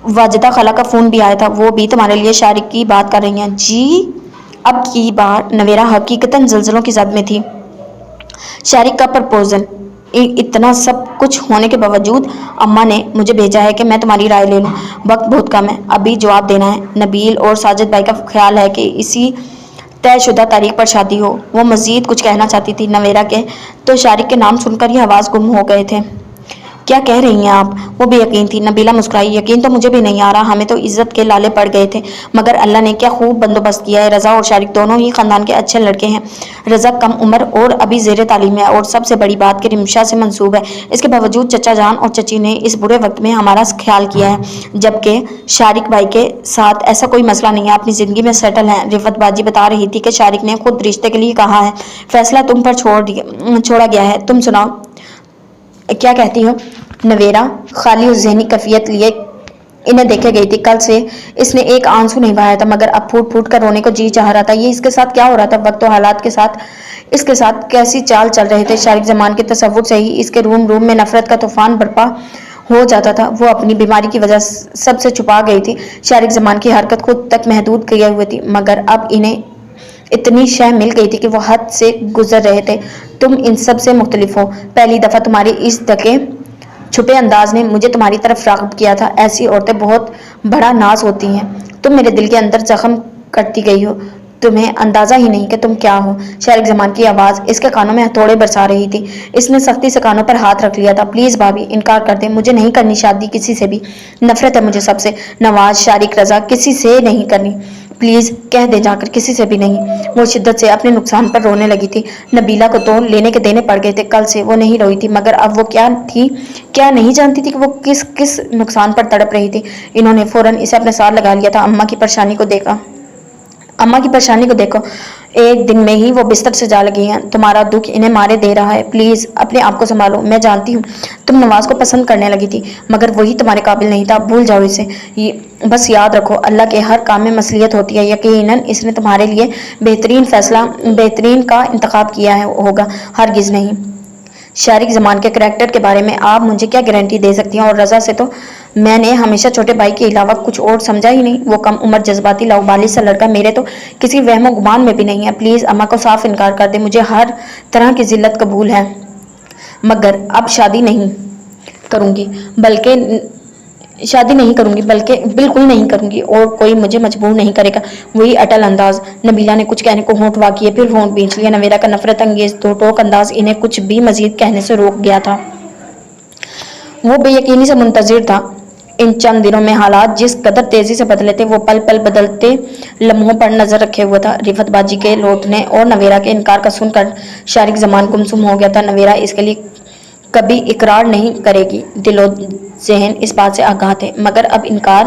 S1: वाजिदा खाला का फ़ोन भी आया था। वो भी तुम्हारे लिए शारिक की बात कर रही हैं। जी? अब की बार नवेरा हकीकतन ज़ल्ज़लों की ज़द में थी। शारिक का प्रपोजल। इतना सब कुछ होने के बावजूद अम्मा ने मुझे भेजा है कि मैं तुम्हारी राय ले लूं। वक्त बहुत कम है, अभी जवाब देना है। नबील और साजिद भाई का ख्याल है कि इसी तयशुदा तारीख पर शादी हो। वो मजीद कुछ कहना चाहती थी नवेरा के, तो शारिक के नाम सुनकर ही आवाज़ गुम हो गए थे। क्या कह रही हैं आप? वो बेयकीन थी। नबीला मुस्कुराई। यकीन तो मुझे भी नहीं आ रहा, हमें तो इज्जत के लाले पड़ गए थे, मगर अल्लाह ने क्या खूब बंदोबस्त किया है। रज़ा और शारिक दोनों ही ख़ानदान के अच्छे लड़के हैं। रज़ा कम उम्र और अभी ज़ेरे तालीम है, और सबसे बड़ी बात कि रिमशा से मंसूब है। इसके बावजूद चचा जान और चची ने इस बुरे वक्त में हमारा ख्याल किया है, जबकि शारिक भाई के साथ ऐसा कोई मसला नहीं है, अपनी ज़िंदगी में सेटल है। रिफत बाजी बता रही थी कि शारिक ने खुद रिश्ते के लिए कहा है, फैसला तुम पर छोड़ा गया है। तुम सुनाओ, क्या कहती हो? नवेरा खाली और जहनी कैफियत लिए इन्हें देखे गई थी। कल से इसने एक आंसू नहीं बहाया था, मगर अब फूट फूट कर रोने को जी चाह रहा था। ये इसके साथ क्या हो रहा था? वक्त और हालात के साथ इसके साथ कैसी चाल चल रहे थे। शारिक जमान के तसव्वुर से ही इसके रूम रूम में नफरत का तूफान बर्पा हो जाता था। वो अपनी बीमारी की वजह सबसे छुपा गई थी। शारिक जमान की हरकत खुद तक महदूद किए हुए थी, मगर अब इन्हें इतनी शय मिल गई थी कि वो हद से गुजर रहे थे। तुम इन सब से मुख्तलिफ हो। पहली दफ़ा तुम्हारी इस दके छुपे अंदाज ने मुझे तुम्हारी तरफ राग़िब किया था। ऐसी औरतें बहुत बड़ा नाज होती हैं। तुम मेरे दिल के अंदर जख्म करती गई हो, तुम्हें अंदाज़ा ही नहीं कि तुम क्या हो। शारिक जमान की आवाज़ इसके कानों में हथौड़े बरसा रही थी। इसने सख्ती से कानों पर हाथ रख लिया था। प्लीज़ भाभी, इनकार कर दे, मुझे नहीं करनी शादी किसी से भी। नफरत है मुझे सबसे। नवाज, शारिक, रज़ा, किसी से नहीं करनी। प्लीज़ कह दे जाकर, किसी से भी नहीं। वो शिद्दत से अपने नुकसान पर रोने लगी थी। नबीला को तो लेने के देने पड़ गए थे। कल से वो नहीं रोई थी, मगर अब वो क्या नहीं जानती थी कि वो किस किस नुकसान पर तड़प रही थी। इन्होंने फौरन इसे अपने साथ लगा लिया था। अम्मा की परेशानी को देखो, एक दिन में ही वो बिस्तर से जा लगी हैं। तुम्हारा दुख इन्हें मारे दे रहा है। प्लीज़ अपने आप को संभालो। मैं जानती हूँ तुम नवाज को पसंद करने लगी थी, मगर वही तुम्हारे काबिल नहीं था। भूल जाओ इसे। बस याद रखो, अल्लाह के हर काम में मसलियत होती है। यकीनन इसने तुम्हारे लिए बेहतरीन का इंतखाब किया है होगा, हरगिज़ नहीं। शारिक जमान के करैक्टर के बारे में आप मुझे क्या गारंटी दे सकती हैं? और रज़ा से तो मैंने हमेशा छोटे भाई के अलावा कुछ और समझा ही नहीं। वो कम उम्र जज्बाती लाउबाली सा लड़का मेरे तो किसी वहमो गुमान में भी नहीं है। प्लीज़ अम्मा को साफ इनकार कर दे। मुझे हर तरह की जिल्लत कबूल है, मगर अब शादी नहीं करूँगी, बल्कि बिल्कुल नहीं करूँगी, और कोई मुझे मजबूर नहीं करेगा। वही अटल अंदाज। नबीला ने कुछ कहने को होंठ वा किए, फिर होंठ भींच लिया। नवेरा का नफरत अंगेज दो टोक अंदाज इन्हें कुछ भी मजीद कहने से रोक गया था। वो बेयकीनी से मुंतजिर था। इन चंद दिनों में हालात जिस कदर तेजी से बदले थे, वो पल पल बदलते लम्हों पर नजर रखे हुआ था। रिफत बाजी के लौटने और नवेरा के इनकार का सुनकर शारिक जमान गुमसुम हो गया था। नवेरा इसके लिए कभी इकरार नहीं करेगी, दिलो ज़हन इस बात से आगाह थे, मगर अब इनकार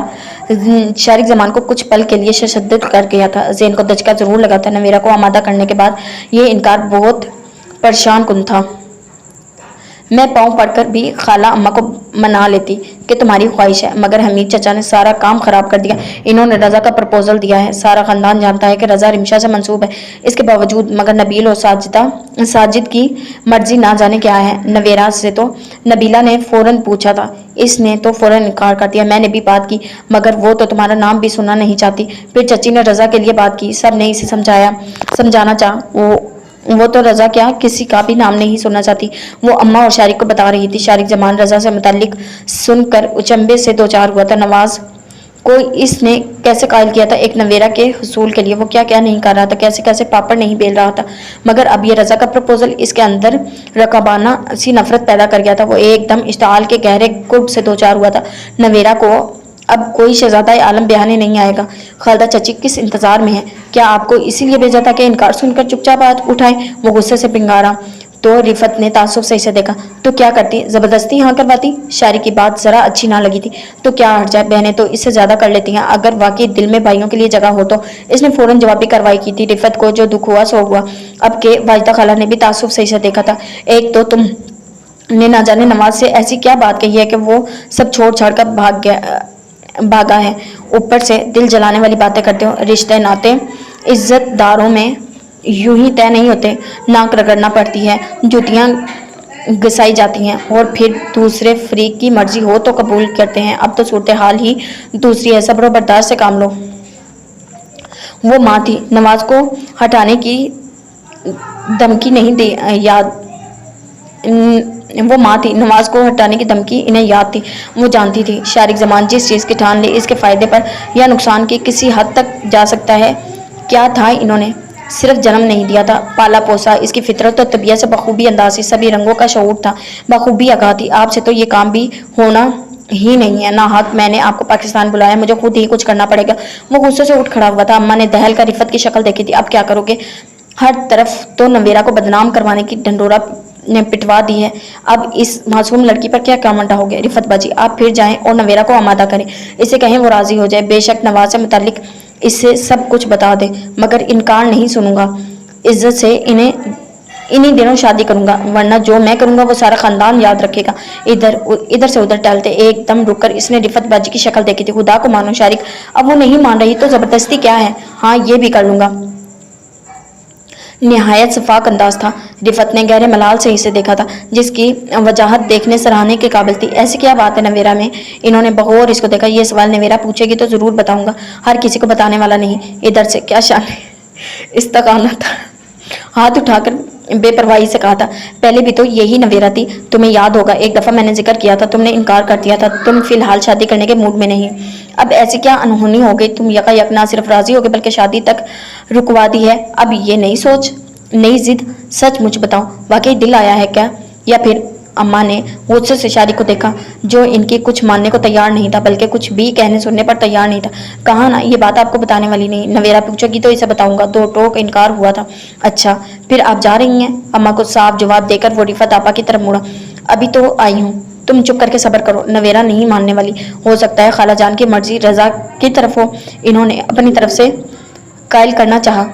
S1: शारिक जमान को कुछ पल के लिए शशद्दित कर गया था। ज़हन को दचका जरूर लगा था। नवेरा को आमादा करने के बाद ये इनकार बहुत परेशान कुन था। मैं पाँव पड़कर भी खाला अम्मा को मना लेती कि तुम्हारी ख्वाहिश है, मगर हमीद चचा ने सारा काम खराब कर दिया। इन्होंने रज़ा का प्रपोजल दिया है। सारा ख़ानदान जानता है कि रज़ा रिमशा से मंसूब है। इसके बावजूद मगर नबील और साजिद की मर्जी ना जाने क्या है। नवेरा से तो नबीला ने फ़ौरन पूछा था, इसने तो फ़ौरन इनकार कर दिया। मैंने भी बात की, मगर वो तो तुम्हारा नाम भी सुनना नहीं चाहती। फिर चची ने रज़ा के लिए बात की। सब ने इसे समझाना चाहा। वो तो रज़ा क्या किसी का भी नाम नहीं सुनना चाहती। वो अम्मा और शारिक को बता रही थी। शारिक जमान रज़ा से मुताल्लिक सुनकर उचंबे से दो चार हुआ था। नवाज को इसने कैसे कायल किया था एक नवेरा के हुसूल के लिए। वो क्या क्या नहीं कर रहा था, कैसे कैसे पापड़ नहीं बेल रहा था, मगर अब ये रज़ा का प्रपोजल इसके अंदर रकाबाना सी नफरत पैदा कर गया था। वो एकदम इश्ताल के गहरे कुर्ब से दो चार हुआ था। नवेरा को अब कोई शहजादा आलम बयाने नहीं आएगा। खालदा चची किस इंतजार में है? क्या आपको इसीलिए भेजा था कि इनकार सुनकर चुपचाप हाथ उठाए? वो गुस्से से पिंगारा। तो रिफत ने तासुब से इसे देखा। तो क्या करती, जबरदस्ती यहाँ करवाती? शारी की बात जरा अच्छी ना लगी थी। तो क्या हट जाए, बहनें तो इससे ज्यादा कर लेती हैं। अगर वाकई दिल में भाइयों के लिए जगह हो तो। इसने फौरन जवाबी कार्रवाई की थी। रिफत को जो दुख हुआ सो हुआ। अब के वाजिदा खाला ने भी तासुब से इसे देखा था। एक तो तुम ने ना जाने नवाज से ऐसी क्या बात कही है कि वो सब छोड़ छाड़ कर भागा है। ऊपर से दिल जलाने वाली बातें करते हो। रिश्ते नाते इज्जतदारों में यूं ही तय नहीं होते। नाक रगड़ना पड़ती है, जुतियां घिसाई जाती हैं, और फिर दूसरे फरीक की मर्जी हो तो कबूल करते हैं। अब तो सूरत हाल ही दूसरी है। सब्र बर्दाश्त से काम लो। वो माँ थी, नवाज को हटाने की धमकी नहीं वो माँ थी। नवाज को हटाने की धमकी इन्हें याद थी। वो जानती थी शारिक जमान जिस चीज़ की ठान ले इसके फ़ायदे पर या नुकसान की किसी हद तक जा सकता है। क्या था इन्होंने सिर्फ जन्म नहीं दिया था, पाला पोसा। इसकी फितरत और तबीयत से बखूबी अंदाज़ से सभी रंगों का शऊर था, बखूबी आगाह थी। आपसे तो ये काम भी होना ही नहीं है ना। हाथ मैंने आपको पाकिस्तान बुलाया, मुझे खुद ही कुछ करना पड़ेगा। वो गुस्से से उठ खड़ा हुआ था। अम्मा ने दहल का रिफत की शक्ल देखी थी। अब क्या करोगे? हर तरफ तो नवेरा को बदनाम करवाने की ढंढोरा ने पिटवा दी है। अब इस मासूम लड़की पर क्या कामंडा हो गया? रिफत बाजी आप फिर जाएं और नवेरा को आमादा करें, इसे कहें वो राजी हो जाए। बेशक नवाज से मुतालिक इससे सब कुछ बता दे, मगर इनकार नहीं सुनूंगा। इज्जत से इन्हीं दिनों शादी करूंगा, वरना जो मैं करूंगा वो सारा खानदान याद रखेगा। इधर से उधर टहलते एकदम रुककर इसने रिफत बाजी की शक्ल देखी थी। खुदा को मानो शारिक, अब वो नहीं मान रही तो जबरदस्ती क्या है? हाँ ये भी कर लूंगा। निहायत शफाक अंदाज था। रिफत ने गहरे मलाल से इसे देखा था, जिसकी वजाहत देखने सराहने के काबिल थी। ऐसी क्या बात है नवेरा में? इन्होंने बगौर इसको देखा। ये सवाल नवेरा पूछेगी तो जरूर बताऊंगा, हर किसी को बताने वाला नहीं। इधर से क्या शान इस्तकाना था। हाथ उठाकर बेपरवाही से कहा था, पहले भी तो यही नवेरा थी। तुम्हें याद होगा एक दफ़ा मैंने जिक्र किया था, तुमने इनकार कर दिया था। तुम फिलहाल शादी करने के मूड में नहीं। अब ऐसी क्या अनहोनी हो गई? तुम यकायक ना सिर्फ राजी हो गए बल्कि शादी तक रुकवा दी है। अब ये नई सोच, नई जिद? सच मुझ बताओ, वाकई दिल आया है क्या? या फिर? अम्मा ने गुस्से से शारिक को देखा, जो इनकी कुछ मानने को तैयार नहीं था, बल्कि कुछ भी कहने सुनने पर तैयार नहीं था। कहा ना ये बात आपको बताने वाली नहीं, नवेरा पूछेगी तो इसे बताऊंगा। दो टोक इनकार हुआ था। अच्छा फिर आप जा रही हैं? अम्मा को साफ जवाब देकर वो रिफत आपा की तरफ मुड़ा। अभी तो आई हूँ, तुम चुप करके सब्र करो। नवेरा नहीं मानने वाली। हो सकता है खाला जान की मर्जी रजा की तरफ हो। इन्होंने अपनी तरफ से कायल करना चाहा,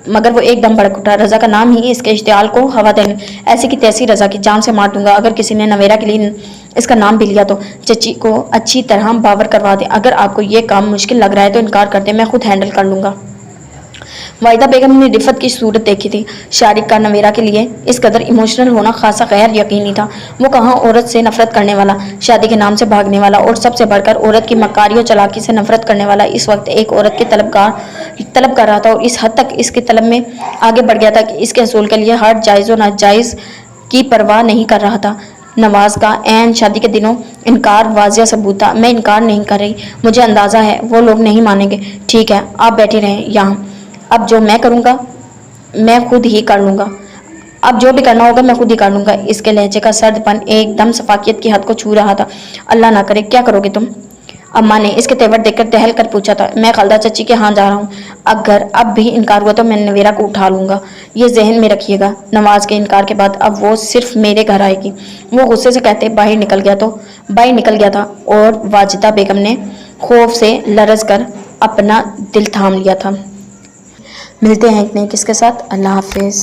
S1: मगर वो एकदम भड़क उठा। रजा का नाम ही इसके इश्तियाल को हवा देने। ऐसी की तैसी रजा की जान से मार दूंगा अगर किसी ने नवेरा के लिए इसका नाम भी लिया तो। चची को अच्छी तरह बावर करवा दे। अगर आपको ये काम मुश्किल लग रहा है तो इनकार कर दे, मैं खुद हैंडल कर लूँगा। वाहिदा बेगम ने रिफत की सूरत देखी थी। शारिक का नवेरा के लिए इस कदर इमोशनल होना खासा गैर यकीनी था। वो कहाँ औरत से नफरत करने वाला, शादी के नाम से भागने वाला और सबसे बढ़कर औरत की मक्कारी और चालाकी से नफरत करने वाला इस वक्त एक औरत के तलब कर रहा था, और इस हद तक इसके तलब में आगे बढ़ गया था कि इसके हसूल के लिए हर जायज़ और नाजायज़ की परवाह नहीं कर रहा था। नवाज का ऐन शादी के दिनों इनकार वाजिया सबूत था। मैं इनकार नहीं कर रही, मुझे अंदाज़ा है वो लोग नहीं मानेंगे। ठीक है आप बैठे रहें यहाँ, अब जो मैं करूँगा मैं खुद ही कर लूँगा। अब जो भी करना होगा मैं खुद ही कर लूँगा। इसके लहजे का सर्दपन एकदम सफाकियत की हद को छू रहा था। अल्लाह ना करे, क्या करोगे तुम? अम्मा ने इसके तेवर देखकर टहल कर पूछा था। मैं खालदा चची के यहाँ जा रहा हूँ। अगर अब भी इनकार हुआ तो मैं नवेरा को उठा लूँगा, ये जहन में रखिएगा। नवाज के इनकार के बाद अब वो सिर्फ मेरे घर आएगी। वो गुस्से से कहते बाहर निकल गया था और वाजिदा बेगम ने खौफ से लरज कर अपना दिल थाम लिया था। मिलते हैं एक नए किसके साथ। अल्लाह हाफिज़।